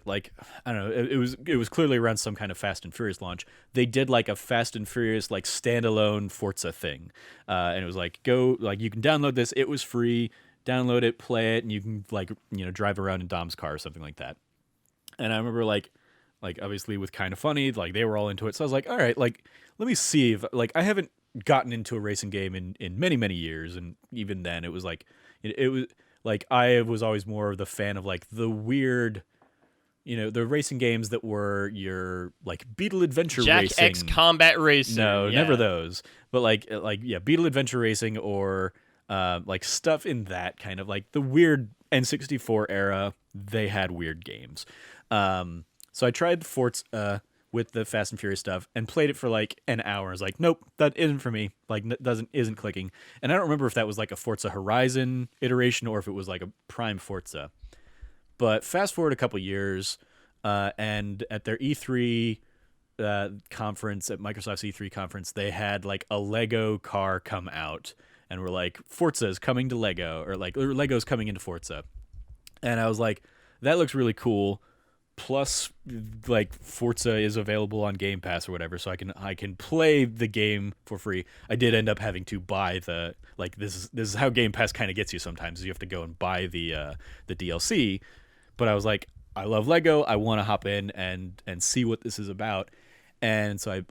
like I don't know, it was clearly around some kind of Fast and Furious launch. They did like a Fast and Furious like standalone Forza thing, and it was like you can download this. It was free. Download it, play it, and you can like drive around in Dom's car or something like that. And I remember like obviously with Kind of Funny, like they were all into it. So I was like, all right, like let me see if like I haven't gotten into a racing game in many years, and even then it was like it was like I was always more of the fan of like the weird, the racing games that were your like Beetle Adventure Jack Racing, X Combat Racing. No, never those. But like Beetle Adventure Racing, or like stuff in that kind of like the weird N64 era. They had weird games. So I tried Forza with the Fast and Furious stuff and played it for like an hour. I was like, nope, that isn't for me. Like isn't clicking. And I don't remember if that was like a Forza Horizon iteration or if it was like a Prime Forza. But fast forward a couple years, and at their E3 conference, at Microsoft's E3 conference, they had like a Lego car come out. And we're like, Forza is coming to Lego, or Lego's coming into Forza. And I was like, that looks really cool. Plus, like, Forza is available on Game Pass or whatever, so I can play the game for free. I did end up having to buy the this is how Game Pass kind of gets you sometimes. You have to go and buy the DLC. But I was like, I love Lego. I want to hop in and see what this is about. And so I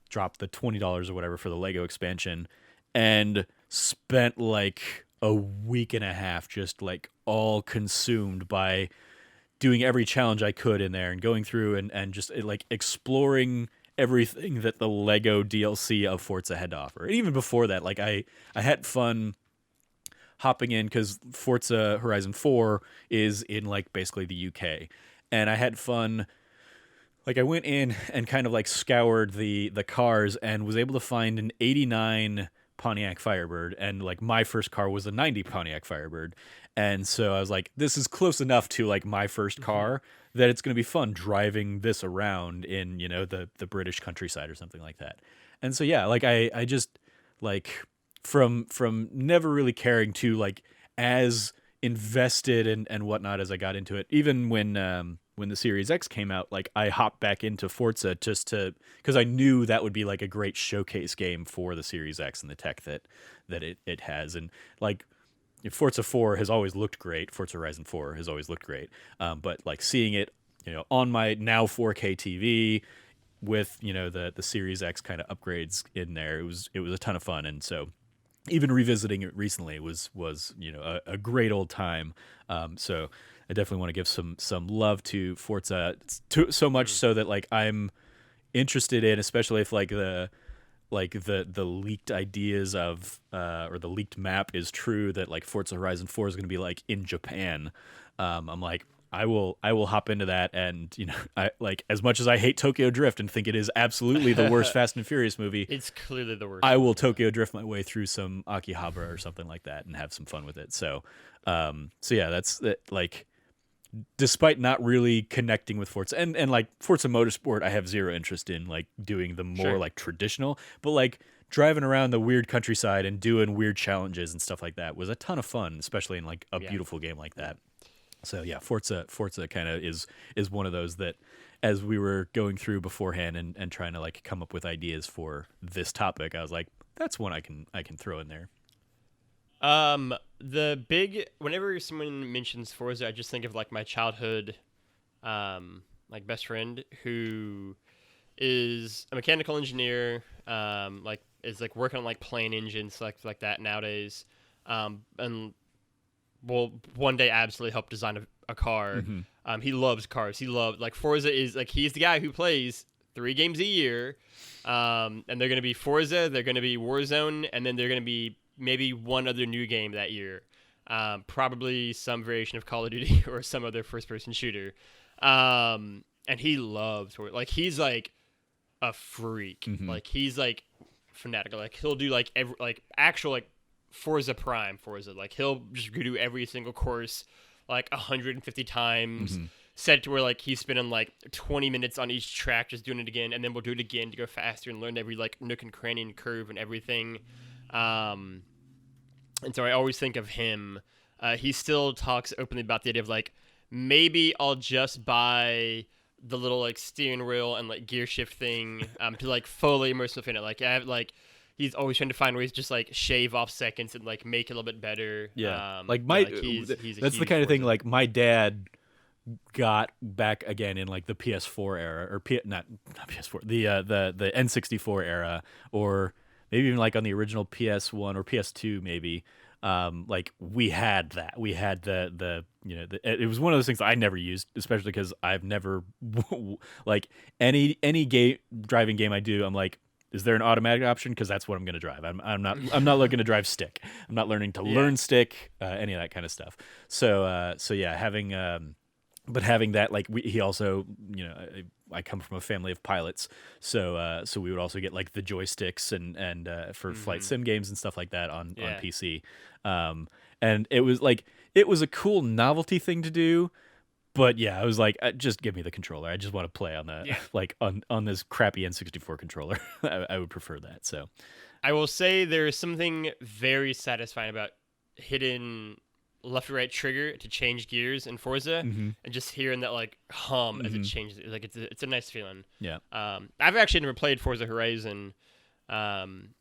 dropped the $20 or whatever for the Lego expansion, and spent like a week and a half just like all consumed by doing every challenge I could in there and going through and just like exploring everything that the Lego DLC of Forza had to offer. And even before that, like I had fun hopping in, because Forza Horizon 4 is in like basically the UK, and I had fun like I went in and kind of like scoured the cars and was able to find an 89 Pontiac Firebird, and like my first car was a 90 Pontiac Firebird. And so I was like, this is close enough to like my first car that it's going to be fun driving this around in, the British countryside or something like that. And so yeah, like I just like from never really caring to like as invested and whatnot as I got into it. Even when the Series X came out, like I hopped back into Forza just to because I knew that would be like a great showcase game for the Series X and the tech that it has. And like Forza 4 has always looked great. Forza Horizon 4 has always looked great. But like seeing it, on my now 4K TV with the Series X kind of upgrades in there, it was a ton of fun. And so even revisiting it recently was a great old time. So I definitely want to give some love to Forza, so much so that like I'm interested in, especially if like the leaked ideas of or the leaked map is true, that like Forza Horizon 4 is going to be like in Japan. I'm like, I will hop into that. And I like, as much as I hate Tokyo Drift and think it is absolutely the worst Fast and Furious movie, It's clearly the worst. I will Tokyo Drift my way through some Akihabara or something like that and have some fun with it. So yeah, that's like, despite not really connecting with Forza and like Forza Motorsport, I have zero interest in like doing the more Sure. like traditional, but like driving around the weird countryside and doing weird challenges and stuff like that was a ton of fun, especially in like a Yeah. beautiful game like that. So yeah, Forza kind of is one of those that, as we were going through beforehand and trying to like come up with ideas for this topic, I was like, that's one I can throw in there. Whenever someone mentions Forza, I just think of like my childhood, like best friend who is a mechanical engineer, like is like working on like plane engines, like that nowadays, and will one day absolutely help design a car. Hmm. He loves cars. He loves like Forza is like he's the guy who plays 3 games a year, and they're gonna be Forza, they're gonna be Warzone, and then they're gonna be maybe one other new game that year. Probably some variation of Call of Duty or some other first-person shooter. And he loves like he's like a freak. Hmm. Like he's like fanatical. Like he'll do like every like actual like Forza Prime Forza. Like he'll just go do every single course like 150 times. Hmm. Set to where like he's spending like 20 minutes on each track just doing it again, and then we'll do it again to go faster and learn every like nook and cranny and curve and everything. And so I always think of him. He still talks openly about the idea of like maybe I'll just buy the little like steering wheel and like gear shift thing to like fully immerse myself in it. Like I have like he's always trying to find ways to just like shave off seconds and like make it a little bit better. Yeah, He's a that's the huge kind of thing Forza. like my dad got back again in like the PS4 era, or not PS4, the N64 era, or maybe even like on the original PS1 or PS2 maybe. Like we had that. We had it was one of those things I never used, especially because I've never like any game driving game I do, I'm like, is there an automatic option? Because that's what I'm going to drive. I'm not looking to drive stick. I'm not learning to Yeah. learn stick, any of that kind of stuff. So yeah, having that, like he also, I come from a family of pilots, so we would also get like the joysticks and for flight sim games and stuff like that on Yeah. PC. And it was a cool novelty thing to do. But yeah, I was like, just give me the controller. I just want to play on the Yeah. like on this crappy N64 controller. I would prefer that. So I will say there is something very satisfying about hitting left or right trigger to change gears in Forza mhm. and just hearing that like hum as it Mhm. changes. Like it's a nice feeling. Yeah. I've actually never played Forza Horizon, and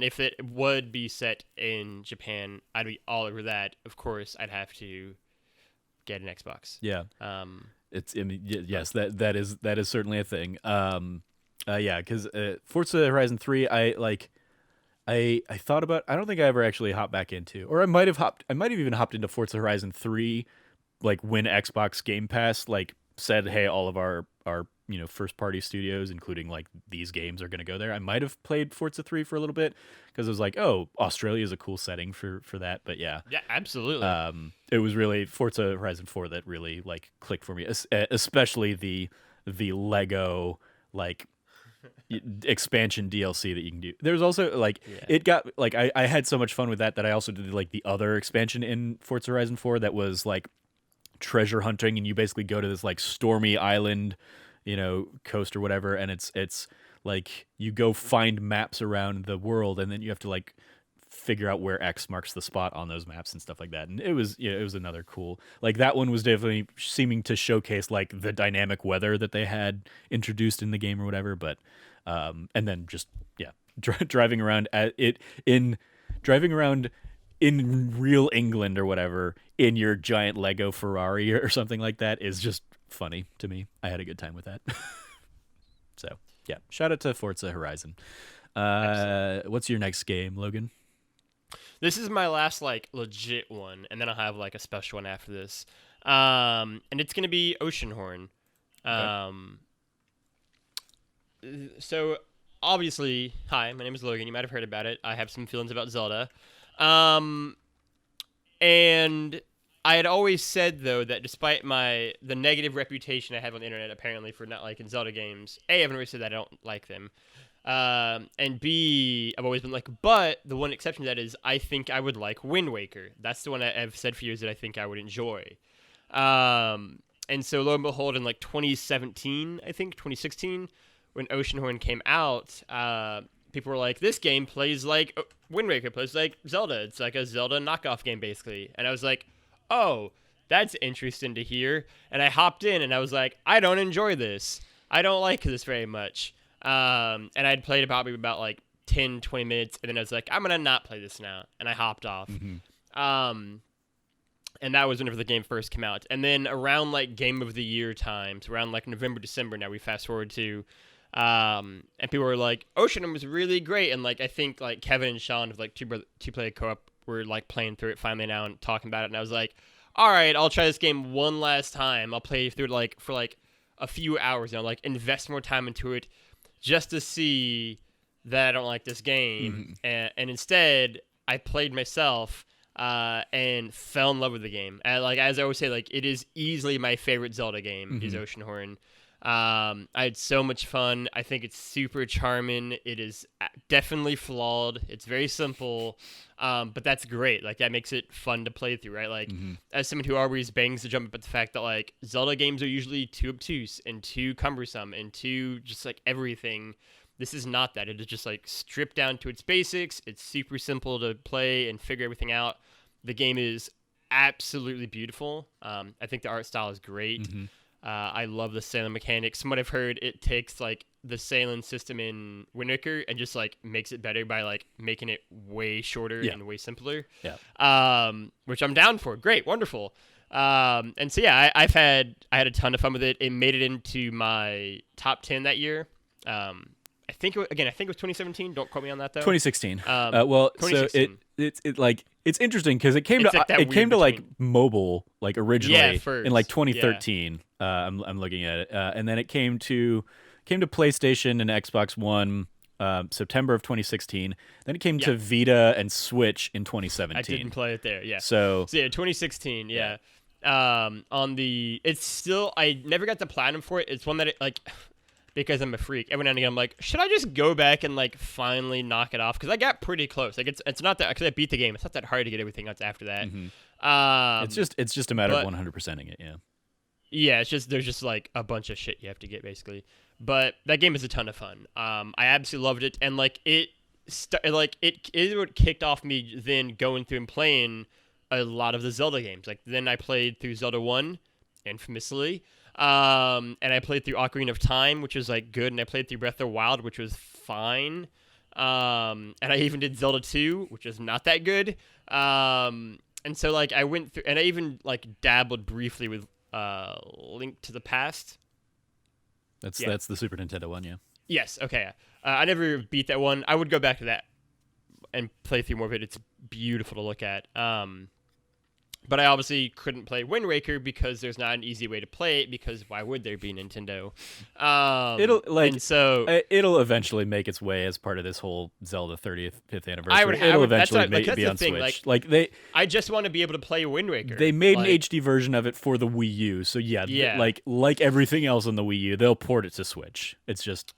if it would be set in Japan, I'd be all over that. Of course, I'd have to get an Xbox. Yeah. Um, It's I mean, yes, that is certainly a thing. Yeah, because Forza Horizon 3, I thought about. I don't think I ever actually hopped back into, or I might have even hopped into Forza Horizon 3, like when Xbox Game Pass like said, hey, all of our first party studios, including like these games, are going to go there. I might have played Forza 3 for a little bit because it was like, oh, Australia is a cool setting for that. But yeah, yeah, absolutely. it was really Forza Horizon 4 that really like clicked for me, especially the the Lego like expansion DLC that you can do. There's also like it got like I had so much fun with that I also did like the other expansion in Forza Horizon 4 that was like treasure hunting, and you basically go to this like stormy island, coast or whatever, and it's like you go find maps around the world, and then you have to like figure out where X marks the spot on those maps and stuff like that. And it was another cool, like that one was definitely seeming to showcase like the dynamic weather that they had introduced in the game or whatever. But and then just driving around driving around in real England or whatever in your giant Lego Ferrari or something like that is just funny to me. I had a good time with that. So yeah, shout out to Forza Horizon. What's your next game, Logan? This is my last like legit one, and then I'll have like a special one after this. And it's gonna be Oceanhorn. Okay. So obviously, hi, my name is Logan. You might have heard about it. I have some feelings about Zelda. And I had always said though that despite the negative reputation I have on the internet apparently for not liking Zelda games, A, I haven't always said that I don't like them. And B, I've always been like, but the one exception to that is I think I would like Wind Waker. That's the one I've said for years that I think I would enjoy. And so lo and behold, in like 2017, I think 2016, when Oceanhorn came out, people were like, this game plays like Wind Waker, plays like Zelda. It's like a Zelda knockoff game, basically. And I was like, oh, that's interesting to hear. And I hopped in, and I was like, I don't enjoy this. I don't like this very much. And I'd played about like 10, 20 minutes, and then I was like, I'm going to not play this now. And I hopped off. Mm-hmm. And that was whenever the game first came out. And then around like Game of the Year times, around like November, December, now we fast forward to, and people were like, Oceanhorn was really great. And like, I think like Kevin and Sean of like two-player co-op were like playing through it finally now and talking about it. And I was like, all right, I'll try this game one last time. I'll play through it like for like a few hours, like invest more time into it just to see that I don't like this game. Mm-hmm. And instead I played myself, and fell in love with the game. And like, as I always say, like it is easily my favorite Zelda game. Mm-hmm. Is Oceanhorn. I had so much fun. I think it's super charming. It is definitely flawed. It's very simple, but that's great. Like that makes it fun to play through, right? Like mm-hmm. as someone who always bangs the drum about the fact that like Zelda games are usually too obtuse and too cumbersome and too just like everything. This is not that. It is just like stripped down to its basics. It's super simple to play and figure everything out. The game is absolutely beautiful. I think the art style is great. Mm-hmm. I love the sailing mechanics. From what I've heard, it takes like the sailing system in Wind Waker and just like makes it better by like making it way shorter and way simpler. Yeah. Which I'm down for. Great, wonderful. And so yeah, I had a ton of fun with it. It made it into my top 10 that year. I think it was 2017. Don't quote me on that though. 2016. Well, 2016. So it's interesting because it came to like mobile like originally in like 2013. Yeah. I'm looking at it, and then it came to PlayStation and Xbox One September of 2016. Then it came to Vita and Switch in 2017. I didn't play it there. Yeah. So yeah, 2016. Yeah. It's still, I never got the platinum for it. It's one that it like. Because I'm a freak. Every now and again, I'm like, should I just go back and like finally knock it off? Because I got pretty close. Like it's not that because I beat the game. It's not that hard to get everything else after that. Mm-hmm. It's just a matter of 100%ing it. Yeah. Yeah. It's just there's just like a bunch of shit you have to get basically. But that game is a ton of fun. I absolutely loved it, and like it is what kicked off me then going through and playing a lot of the Zelda games. Like then I played through Zelda 1, infamously. And I played through Ocarina of Time, which was like good, and I played through Breath of the Wild, which was fine. And I even did Zelda 2, which is not that good. And so like I went through, and I even like dabbled briefly with Link to the Past. That's the Super Nintendo one, yeah. Yes, okay. I never beat that one. I would go back to that and play through more of it. It's beautiful to look at. But I obviously couldn't play Wind Waker because there's not an easy way to play it, because why would there be, Nintendo? And so it'll eventually make its way as part of this whole Zelda 35th anniversary. It'll eventually that's be the on thing, Switch. I just want to be able to play Wind Waker. They made an HD version of it for the Wii U, so like everything else on the Wii U, they'll port it to Switch. It's just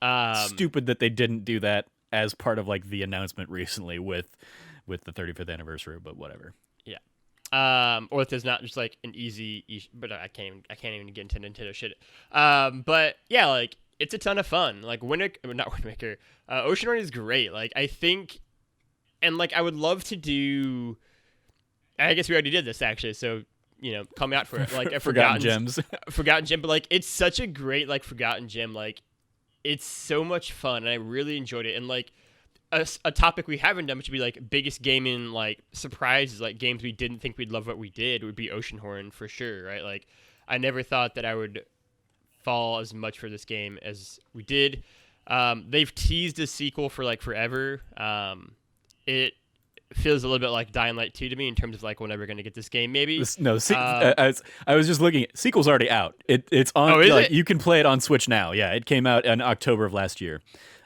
stupid that they didn't do that as part of like the announcement recently with the 35th anniversary, but whatever. Yeah. Or if there's not just like an easy, but I can't even get into Nintendo shit. But yeah, like it's a ton of fun. Like not Wind Waker, Oceanhorn is great. Like I think, and like I would love to do. I guess we already did this actually, so call me out for it. Like a Forgotten Gems, Forgotten Gem, but like it's such a great like Forgotten Gem. Like it's so much fun, and I really enjoyed it. And like a topic we haven't done, which would be like biggest gaming like surprises, like games we didn't think we'd love what we did, would be Oceanhorn for sure, right? Like I never thought that I would fall as much for this game as we did. They've teased a sequel for like forever. It feels a little bit like Dying Light 2 to me in terms of like when we're going to get this game, maybe. I was just looking at sequel's already out. It's on. You can play it on Switch now. Yeah, it came out in October of last year.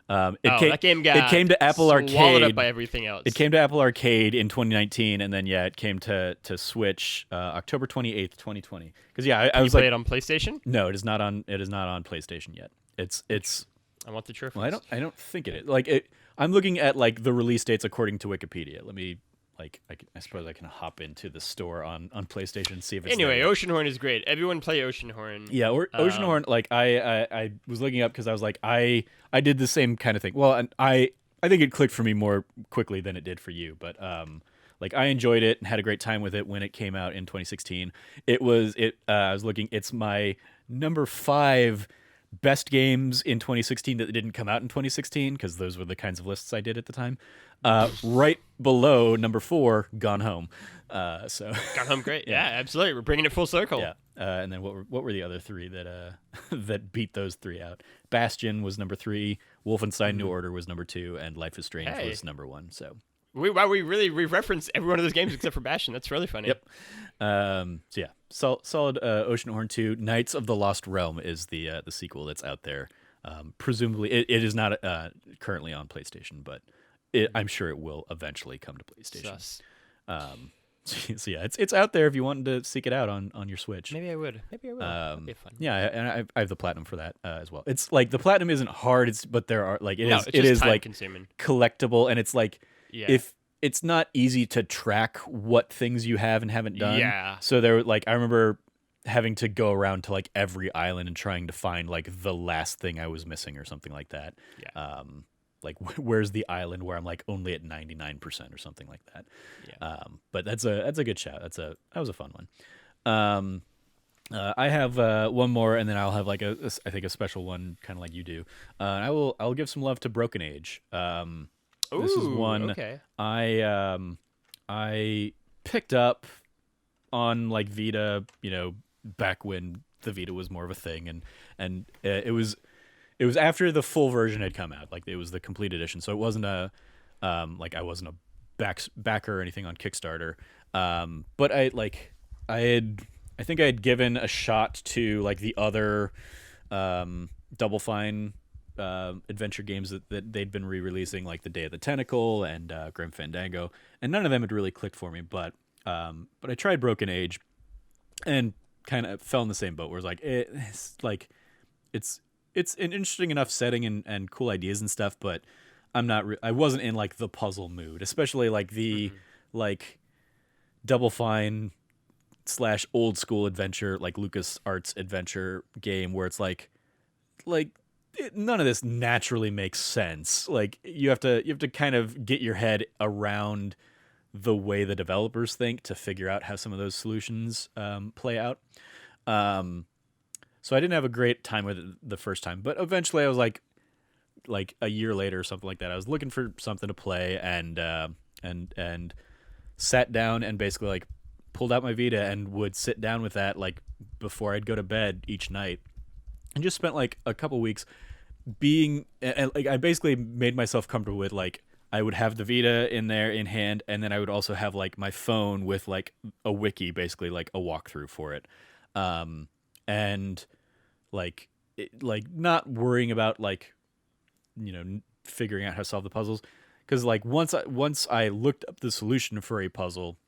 That game came to Apple Arcade up by everything else. It came to Apple Arcade in 2019, and then it came to Switch October 28th, 2020. Because I was play it on PlayStation? No, it is not on. It is not on PlayStation yet. It's. I want the trophies. Well, I don't think it is. Like I'm looking at like the release dates according to Wikipedia. Let me. I suppose I can hop into the store on PlayStation and see if it's anyway. there. Oceanhorn is great. Everyone play Oceanhorn. Yeah, Oceanhorn. Like I was looking up because I was like I did the same kind of thing. Well, and I think it clicked for me more quickly than it did for you, but like I enjoyed it and had a great time with it when it came out in 2016. I was looking. It's my number 5 best games in 2016 that didn't come out in 2016 because those were the kinds of lists I did at the time. Right below number 4, Gone Home. So Gone Home, great. Yeah, absolutely. We're bringing it full circle. Yeah. And then what were the other 3 that that beat those 3 out? Bastion was number 3, Wolfenstein New Order was number 2, and Life is Strange was number 1. So we reference every one of those games except for Bastion. That's really funny. Yep. So yeah, solid Oceanhorn 2. Knights of the Lost Realm is the sequel that's out there. Presumably, it is not currently on PlayStation, but I'm sure it will eventually come to PlayStation. So yeah, it's out there if you want to seek it out on your Switch. Maybe I would. That'd be fun. Yeah, and I have the platinum for that as well. It's like the platinum isn't hard, but there are like it is like consuming, collectible, and it's like if it's not easy to track what things you have and haven't done. Yeah. So there, like I remember having to go around to like every island and trying to find like the last thing I was missing or something like that. Yeah. Like where's the island where I'm like only at 99% or something like that. Yeah. But that's a good shout. That was a fun one. I have one more, and then I'll have like I think a special one, kind of like you do. I'll give some love to Broken Age. This is one I picked up on like Vita, back when the Vita was more of a thing, and it was after the full version had come out, like it was the complete edition, so it wasn't I wasn't a backer or anything on Kickstarter, but I think I had given a shot to like the other Double Fine adventure games that they'd been re-releasing, like The Day of the Tentacle and Grim Fandango, and none of them had really clicked for me, but I tried Broken Age and kind of fell in the same boat where it's an interesting enough setting and cool ideas and stuff, but I wasn't in like the puzzle mood, especially like the like Double Fine / old school adventure, like LucasArts adventure game where it's like none of this naturally makes sense. Like you have to kind of get your head around the way the developers think to figure out how some of those solutions play out. So I didn't have a great time with it the first time, but eventually I was like a year later or something like that, I was looking for something to play and sat down and basically like pulled out my Vita and would sit down with that like before I'd go to bed each night, and just spent like a couple weeks being, and like I basically made myself comfortable with like I would have the Vita in there in hand, and then I would also have like my phone with like a wiki, basically like a walkthrough for it, and like like not worrying about like figuring out how to solve the puzzles, because like once I looked up the solution for a puzzle,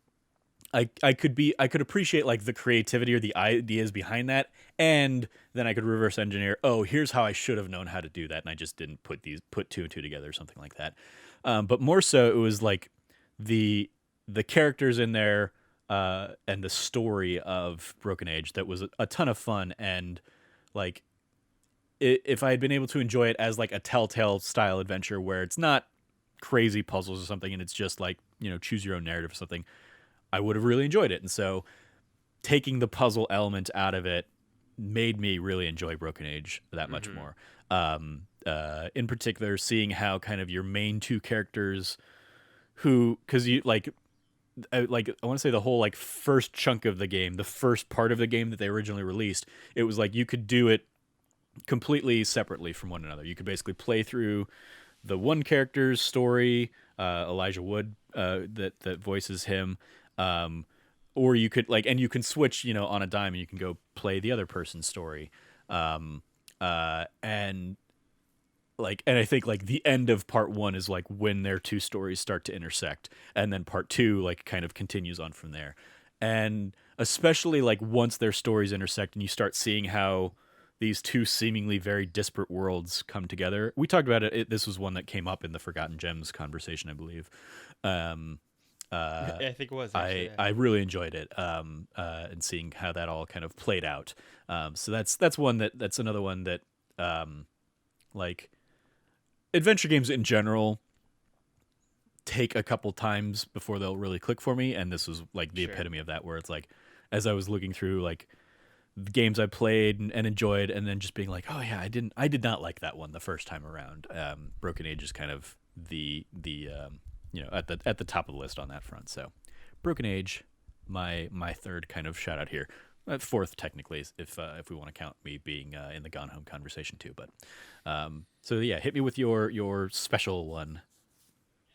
I could appreciate like the creativity or the ideas behind that, and then I could reverse engineer. Oh, here's how I should have known how to do that, and I just didn't put two and two together or something like that. But more so, it was like the characters in there and the story of Broken Age that was a ton of fun, and like if I had been able to enjoy it as like a Telltale style adventure where it's not crazy puzzles or something, and it's just like choose your own narrative or something, I would have really enjoyed it. And so taking the puzzle element out of it made me really enjoy Broken Age that much more. In particular, seeing how kind of your main two characters because you like I want to say the whole like first chunk of the game, the first part of the game that they originally released, it was like you could do it completely separately from one another. You could basically play through the one character's story, Elijah Wood, that voices him, or you could and you can switch, on a dime, and you can go play the other person's story, and I think like the end of part one is like when their two stories start to intersect, and then part two like kind of continues on from there, and especially like once their stories intersect and you start seeing how these two seemingly very disparate worlds come together. We talked about it. This was one that came up in the Forgotten Gems conversation, I believe. Yeah, I think it was. Actually, I really enjoyed it, and seeing how that all kind of played out. So that's one that's another one that, like, adventure games in general take a couple times before they'll really click for me, and this was like the epitome of that, where it's like, as I was looking through like the games I played and enjoyed, and then just being like, oh yeah, I did not like that one the first time around. Broken Age is kind of the at the top of the list on that front. So Broken Age, my third kind of shout out here. Fourth technically, if we want to count me being in the Gone Home conversation too. But so yeah, hit me with your special one.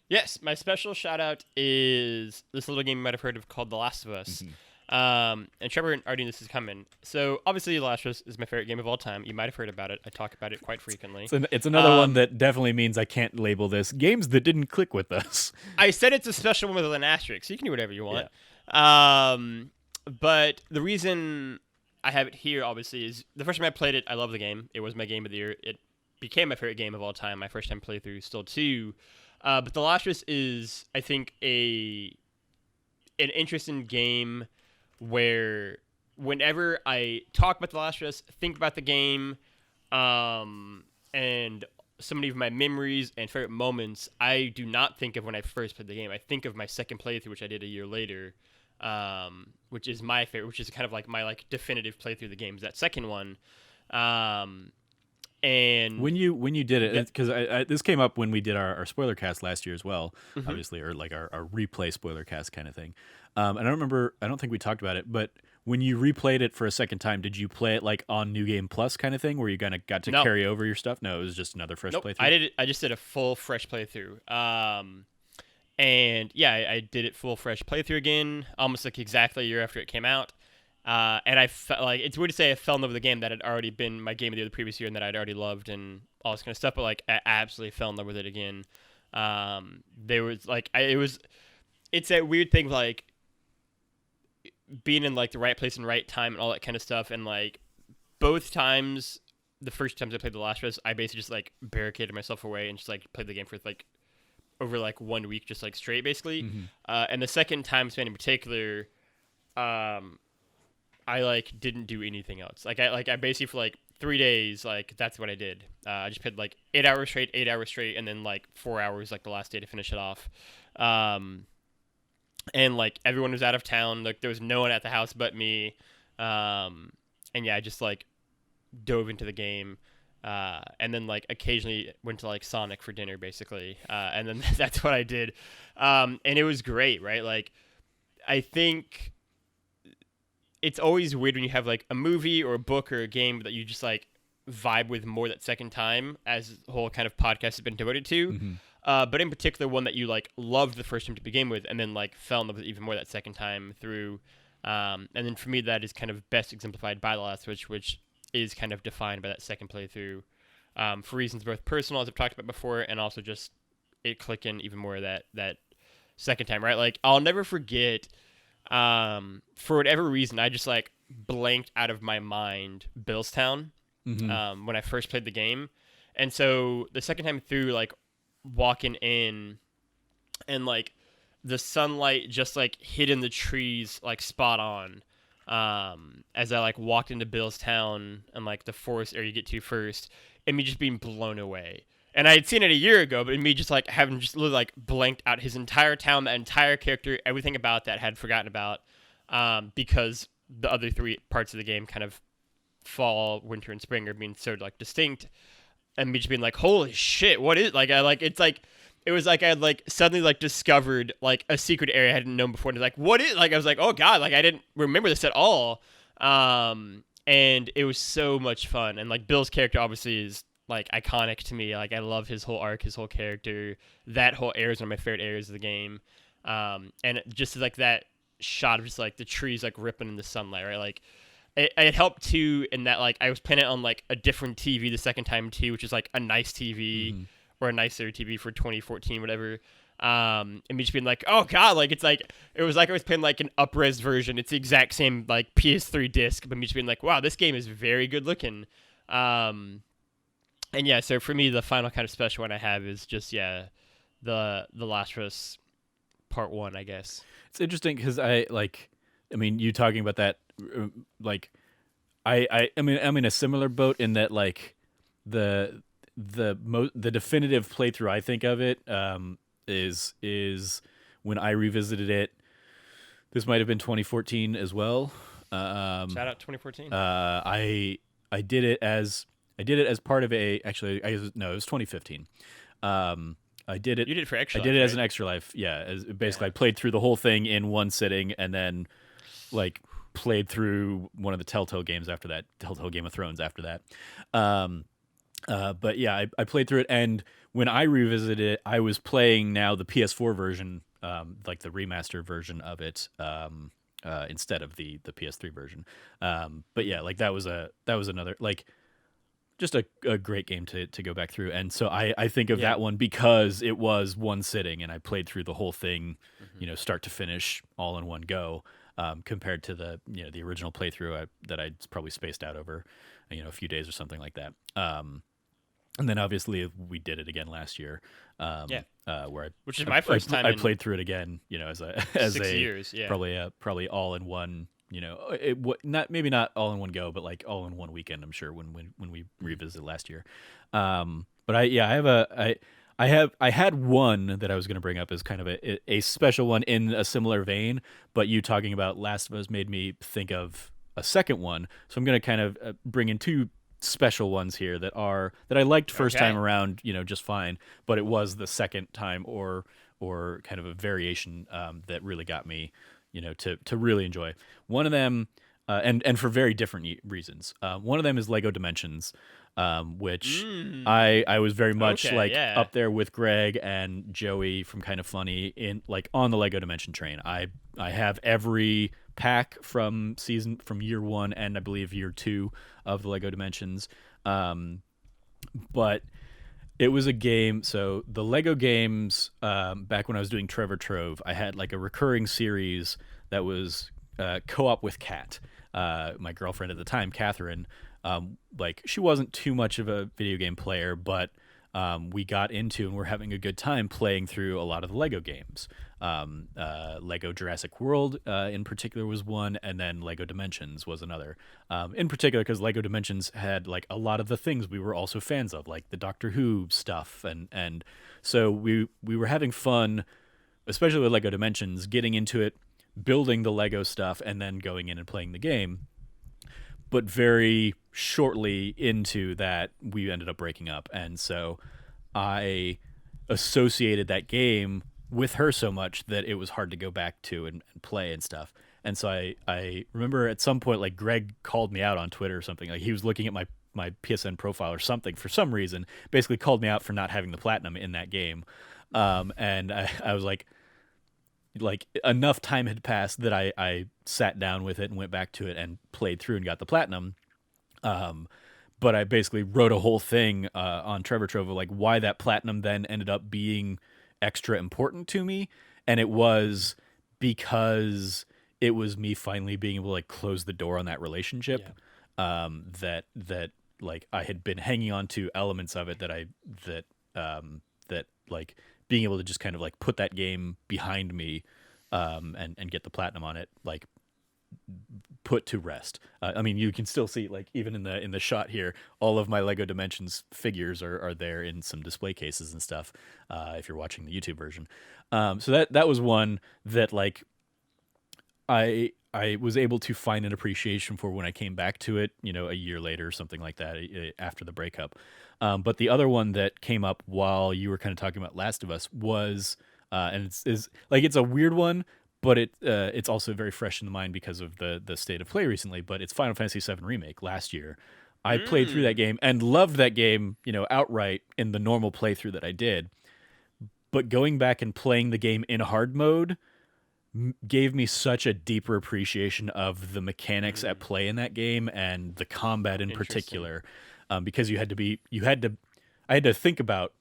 Yes, my special shout out is this little game you might have heard of called The Last of Us. And Trevor already knew this is coming. So obviously, The Last of Us is my favorite game of all time. You might have heard about it. I talk about it quite frequently. It's another one that definitely means I can't label this games that didn't click with us. I said it's a special one with an asterisk, so you can do whatever you want. Yeah. But the reason I have it here, obviously, is the first time I played it, I loved the game. It was my game of the year. It became my favorite game of all time. My first time playthrough, still too. But The Last of Us is, I think, an interesting game where whenever I talk about The Last of Us, think about the game, and so many of my memories and favorite moments, I do not think of when I first played the game. I think of my second playthrough, which I did a year later, which is my favorite, which is kind of like my like definitive playthrough of the game, is that second one. And when you did it, because this came up when we did our spoiler cast last year as well, obviously, or like our replay spoiler cast kind of thing. And I don't think we talked about it, but when you replayed it for a second time, did you play it like on New Game Plus kind of thing, where you kind of got to carry over your stuff? No, it was just another fresh playthrough. I just did a full fresh playthrough. And yeah, I did it full fresh playthrough again, almost like exactly a year after it came out. And I felt like, it's weird to say I fell in love with a game that had already been my game of the year the previous year and that I'd already loved and all this kind of stuff, but like I absolutely fell in love with it again. There was like, it's that weird thing, like being in like the right place and right time and all that kind of stuff. And like both times, the first times I played The Last of Us, I basically just like barricaded myself away and just like played the game for like over like 1 week, just like straight basically. And the second time spent in particular, I like didn't do anything else. I basically for like 3 days, like that's what I did. I just played like 8 hours straight, and then like 4 hours like the last day to finish it off. And like everyone was out of town, like there was no one at the house but me. And yeah, I just like dove into the game. And then like occasionally went to like Sonic for dinner basically. And then that's what I did. And it was great, right? Like I think it's always weird when you have like a movie or a book or a game that you just like vibe with more that second time, as the whole kind of podcast has been devoted to. but in particular one that you like loved the first time to begin with, and then like fell in love with it even more that second time through. And then for me, that is kind of best exemplified by The Last Switch, which is kind of defined by that second playthrough, for reasons both personal, as I've talked about before, and also just it clicking even more that second time, right? Like I'll never forget, for whatever reason, I just like blanked out of my mind Billstown, when I first played the game, and so the second time through, like walking in, and like the sunlight just like hitting the trees like spot on, as I like walked into Billstown and like the forest area you get to first, and me just being blown away. And I had seen it a year ago, but me just like having just literally like blanked out his entire town, that entire character, everything about that had forgotten about, because the other three parts of the game, kind of fall, winter, and spring, are being so like distinct, and me just being like, holy shit, what is, like, I like, it's like, it was like I had like suddenly like discovered like a secret area I hadn't known before, and it's like, what is, like, I was like, oh god, like I didn't remember this at all, and it was so much fun. And like Bill's character obviously is like iconic to me. Like I love his whole arc, his whole character. That whole area is one of my favorite areas of the game. And just like that shot of just like the trees like ripping in the sunlight, right? Like it helped too in that like I was playing it on like a different TV the second time too, which is like a nice TV, or a nicer TV for 2014, whatever. And me just being like, oh god, like it's like, it was like I was playing like an up-res version. It's the exact same like PS3 disc, but me just being like, wow, this game is very good looking. And yeah, so for me, the final kind of special one I have is just, the Last of Us Part 1, I guess. It's interesting because I mean, you talking about that, like, I mean, I'm in a similar boat in that, like, the definitive playthrough I think of it, is when I revisited it. This might have been 2014 as well. Shout out 2014. I did it as part of a, actually, it was 2015. I did it. You did it for Extra I Life, did it right? as an Extra Life. Yeah, basically I played through the whole thing in one sitting, and then like played through one of the Telltale games after that, Telltale Game of Thrones after that. But yeah, I played through it, and when I revisited it, I was playing now the PS4 version, like the remastered version of it, instead of the PS3 version. But yeah, like that was another, like, just a great game to go back through. And so I think of that one because it was one sitting, and I played through the whole thing, start to finish all in one go, compared to the original playthrough that I probably spaced out over a few days or something like that. And then obviously we did it again last year, which is my first time. I played through it again, as 6 years, probably all in one. Maybe not all in one go, but like all in one weekend. I'm sure when we revisited last year. But I had one that I was going to bring up as kind of a special one in a similar vein. But you talking about Last of Us made me think of a second one, so I'm going to kind of bring in two special ones here that I liked first time around, just fine, but it was the second time or kind of a variation that really got me, to really enjoy. One of them, and for very different reasons. One of them is Lego Dimensions, which I was very much up there with Greg and Joey from Kind of Funny in like on the Lego Dimension train. I have every pack from year 1 and I believe year 2 of the Lego Dimensions. But it was a game. So the Lego games, back when I was doing Trevor Trove, I had like a recurring series that was co-op with Kat, my girlfriend at the time, Catherine. Like she wasn't too much of a video game player, but we got into and we're having a good time playing through a lot of the Lego games. Lego Jurassic World in particular was one, and then Lego Dimensions was another. In particular because Lego Dimensions had like a lot of the things we were also fans of, like the Doctor Who stuff, and so we were having fun, especially with Lego Dimensions, getting into it, building the Lego stuff, and then going in and playing the game. But very shortly into that, we ended up breaking up. And so I associated that game with her so much that it was hard to go back to and play and stuff. And so I remember at some point, like Greg called me out on Twitter or something. Like he was looking at my my PSN profile or something for some reason, basically called me out for not having the platinum in that game. And I was like enough time had passed that I sat down with it and went back to it and played through and got the platinum. But I basically wrote a whole thing on Trevor Trove of like why that platinum then ended up being extra important to me, and it was because it was me finally being able to like close the door on that relationship. That like I had been hanging on to elements of it that like being able to just kind of like put that game behind me, and get the platinum on it, like put to rest. I mean, you can still see like even in the shot here, all of my Lego Dimensions figures are there in some display cases and stuff. If you're watching the YouTube version, so that was one that like I was able to find an appreciation for when I came back to it, a year later or something like that, after the breakup. But the other one that came up while you were kind of talking about Last of Us was, and it's like it's a weird one, but it's also very fresh in the mind because of the state of play recently. But it's Final Fantasy VII Remake last year. I played through that game and loved that game, outright in the normal playthrough that I did. But going back and playing the game in hard mode gave me such a deeper appreciation of the mechanics at play in that game and the combat in particular, because I had to think about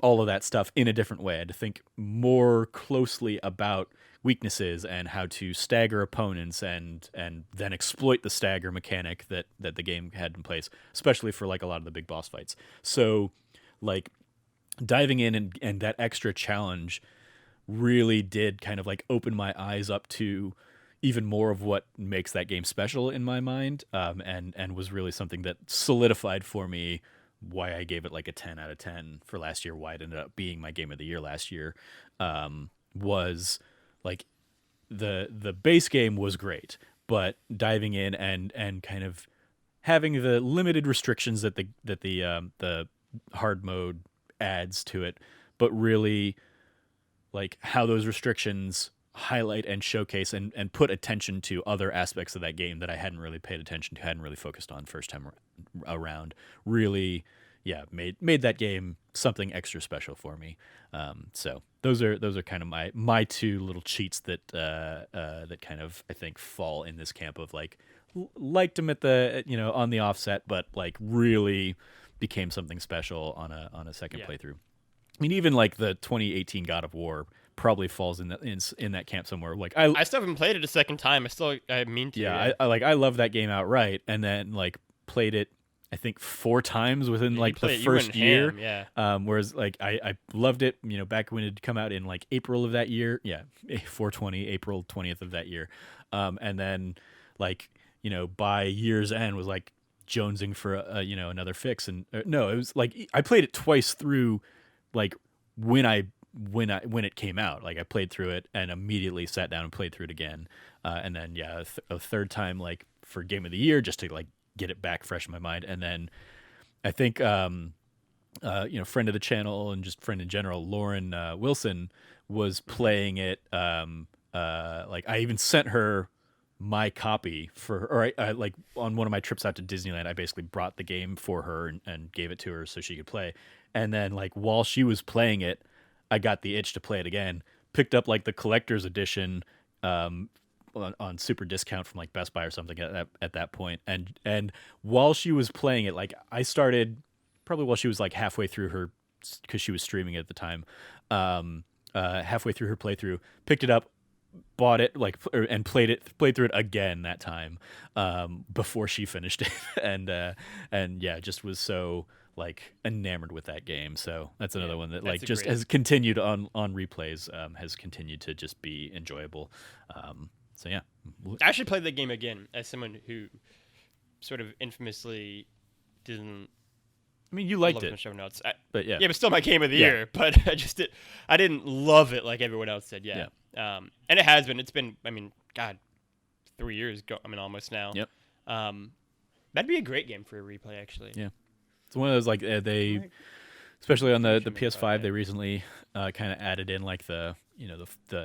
all of that stuff in a different way. I had to think more closely about weaknesses and how to stagger opponents and then exploit the stagger mechanic that the game had in place, especially for like a lot of the big boss fights. So like diving in and that extra challenge really did kind of like open my eyes up to even more of what makes that game special in my mind, and was really something that solidified for me why I gave it like a 10 out of 10 for last year, why it ended up being my game of the year last year. Was like the base game was great, but diving in and kind of having the limited restrictions that the hard mode adds to it, but really like how those restrictions highlight and showcase and put attention to other aspects of that game that I hadn't really paid attention to, hadn't really focused on first time around, really, made that game something extra special for me. So those are kind of my two little cheats that kind of, I think, fall in this camp of like liked them at the on the offset, but like really became something special on a second playthrough. I mean, even like the 2018 God of War probably falls in that camp somewhere. Like I still haven't played it a second time. I mean to. Yeah, I love that game outright, and then like played it I think 4 times within like the first year. Whereas like I loved it, back when it had come out in like April of that year. Yeah, 420, April 20th of that year. And then like, by year's end was like jonesing for another fix. And no, it was like I played it twice through, like when it came out. Like I played through it and immediately sat down and played through it again. And then a third time like for game of the year just to like get it back fresh in my mind. And then I think friend of the channel and just friend in general, Lauren Wilson, was playing it. Like I even sent her my copy I like on one of my trips out to Disneyland, I basically brought the game for her and gave it to her so she could play. And then like while she was playing it, I got the itch to play it again, picked up like the collector's edition on super discount from like Best Buy or something at that point. And while she was playing it, like I started probably while she was like halfway through her, because she was streaming it at the time, halfway through her playthrough, picked it up, bought it and played through it again that time, before she finished it. and just was so like enamored with that game. So that's another one that like just has continued on replays, has continued to just be enjoyable. So yeah, I should play the game again as someone who sort of infamously didn't. I mean, you liked it, show notes, but but still my game of the year. But I didn't love it like everyone else did. Yeah. And it has been. It's been. I mean, God, 3 years. Almost now. Yep. That'd be a great game for a replay, actually. Yeah. It's one of those like they, especially on the PS5, they recently kind of added in like the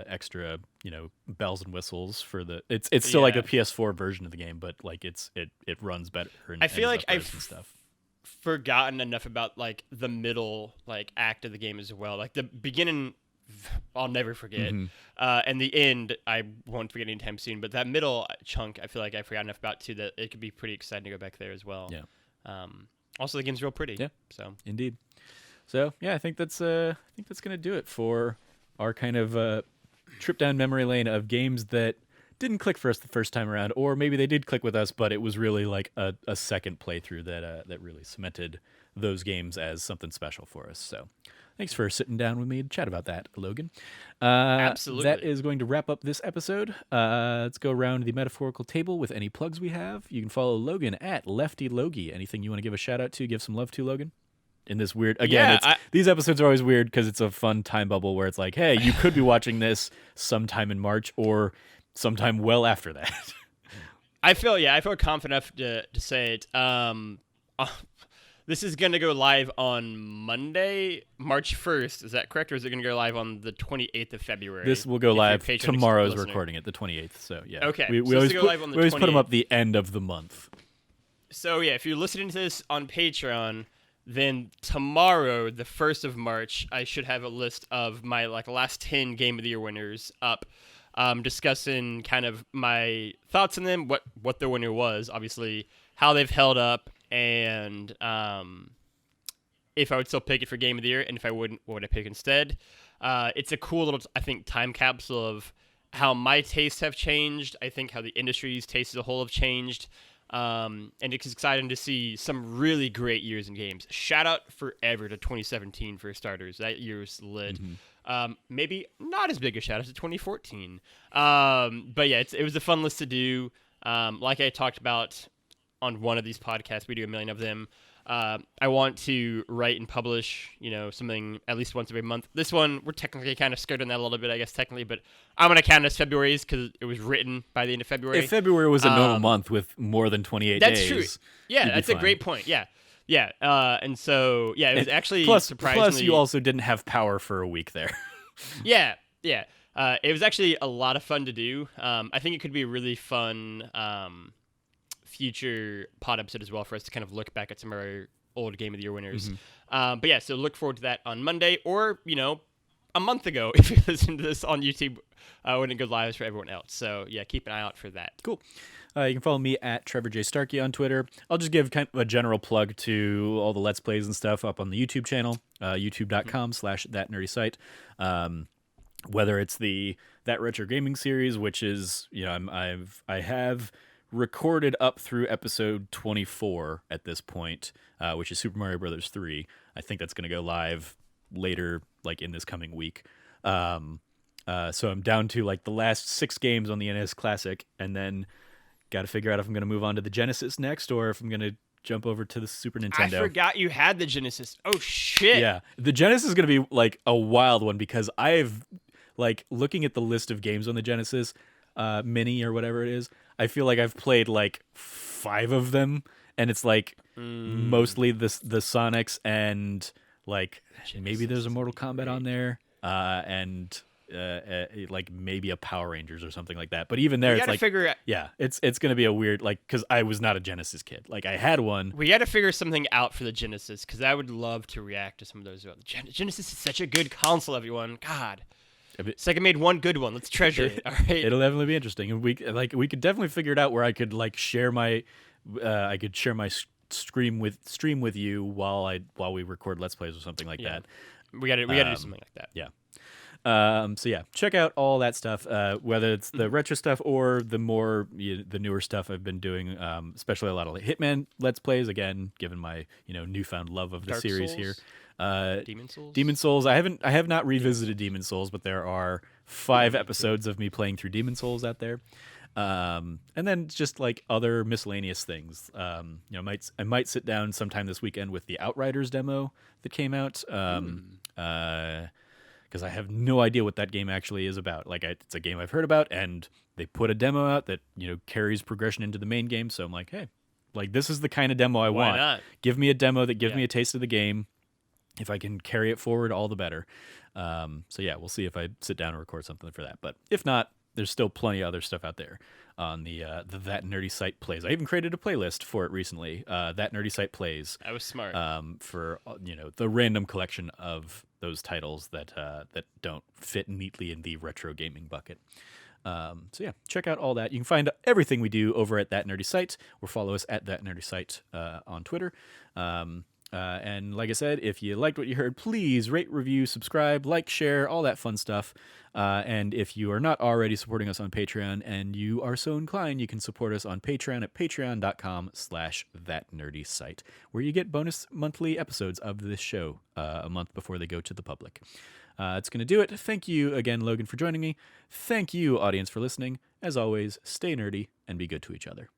extra bells and whistles for the. It's still like a PS4 version of the game, but like it runs better. And I feel like and stuff. forgotten enough about like the middle like act of the game as well. Like the beginning, I'll never forget, and the end I won't forget anytime soon. But that middle chunk, I feel like I forgot enough about too that it could be pretty exciting to go back there as well. Yeah. Also, the game's real pretty. Yeah. So indeed. So yeah, I think that's gonna do it for our kind of trip down memory lane of games that didn't click for us the first time around, or maybe they did click with us, but it was really like a second playthrough that really cemented those games as something special for us. So thanks for sitting down with me to chat about that, Logan. Absolutely. That is going to wrap up this episode. Let's go around the metaphorical table with any plugs we have. You can follow Logan at Lefty Logie. Anything you want to give a shout out to, give some love to, Logan? In this weird, again, these episodes are always weird because it's a fun time bubble where it's like, hey, you could be watching this sometime in March or sometime well after that. I feel confident enough to say it. This is going to go live on Monday, March 1st. Is that correct? Or is it going to go live on the 28th of February? This will go live tomorrow's recording it, the 28th. So, yeah. Okay. We always put them up the end of the month. So, yeah, if you're listening to this on Patreon, then tomorrow, the 1st of March, I should have a list of my like last 10 Game of the Year winners up. Discussing kind of my thoughts on them, what their winner was, obviously, how they've held up, and if I would still pick it for Game of the Year, and if I wouldn't, what would I pick instead? It's a cool little, I think, time capsule of how my tastes have changed. I think how the industry's tastes as a whole have changed. And it's exciting to see some really great years in games. Shout out forever to 2017 for starters. That year was lit. Maybe not as big a shout out to 2014. But yeah, it was a fun list to do. Like I talked about on one of these podcasts, we do a million of them. I want to write and publish, something at least once every month. This one, we're technically kind of skirting that a little bit, I guess, technically, but I'm going to count it as February's because it was written by the end of February. If February was a normal month with more than 28 that's days. That's true. Yeah, that's a great point. Yeah. Yeah. And so, yeah, it was actually surprisingly. Plus, you also didn't have power for a week there. Yeah. Yeah. It was actually a lot of fun to do. I think it could be a really fun future pod episode as well for us to kind of look back at some of our old Game of the Year winners. But yeah, so look forward to that on Monday or, a month ago if you listen to this on YouTube when it goes live for everyone else. So yeah, keep an eye out for that. Cool. You can follow me at Trevor J. Starkey on Twitter. I'll just give kind of a general plug to all the Let's Plays and stuff up on the YouTube channel, youtube.com/thatnerdysite. Whether it's that retro gaming series, which is, I have recorded up through episode 24 at this point, which is Super Mario Brothers 3. I think that's going to go live later, like in this coming week. So I'm down to like the last 6 games on the NES Classic, and then got to figure out if I'm going to move on to the Genesis next or if I'm going to jump over to the Super Nintendo. I forgot you had the Genesis. Oh, shit. Yeah. The Genesis is going to be like a wild one because I've, like, looking at the list of games on the Genesis Mini or whatever it is, I feel like I've played like 5 of them, and it's like mostly the Sonics and like Genesis, maybe there's a Mortal Kombat on there, and like maybe a Power Rangers or something like that. But even there, it's like it's gonna be a weird, like, because I was not a Genesis kid. Like I had one. We got to figure something out for the Genesis because I would love to react to some of those. Genesis is such a good console, everyone. God. It's like I made one good one. Let's treasure it. All right. It'll definitely be interesting, and we could definitely figure it out where I could like share my, stream with you while we record Let's Plays or something like that. We got to do something like that. Yeah. So yeah, check out all that stuff. Whether it's the retro stuff or the newer stuff I've been doing. Especially a lot of Hitman Let's Plays. Again, given my newfound love of the Dark series Souls? here. Demon Souls. Demon Souls. I have not revisited Demon Souls, but there are 5 episodes of me playing through Demon Souls out there. And then just like other miscellaneous things. I might sit down sometime this weekend with the Outriders demo that came out. Because I have no idea what that game actually is about. Like, it's a game I've heard about, and they put a demo out that carries progression into the main game. So I'm like, hey, like this is the kind of demo I want. Why not? Give me a demo that gives me a taste of the game. If I can carry it forward, all the better. So yeah, we'll see if I sit down and record something for that. But if not, there's still plenty of other stuff out there on the That Nerdy Site Plays. I even created a playlist for it recently. That Nerdy Site Plays. I was smart. For the random collection of those titles that don't fit neatly in the retro gaming bucket. So yeah, check out all that. You can find everything we do over at That Nerdy Site, or follow us at That Nerdy Site on Twitter. And like I said, if you liked what you heard, please rate, review, subscribe, like, share, all that fun stuff. And if you are not already supporting us on Patreon and you are so inclined, you can support us on Patreon at patreon.com/thatnerdysite, where you get bonus monthly episodes of this show a month before they go to the public. It's going to do it. Thank you again, Logan, for joining me. Thank you, audience, for listening. As always, stay nerdy and be good to each other.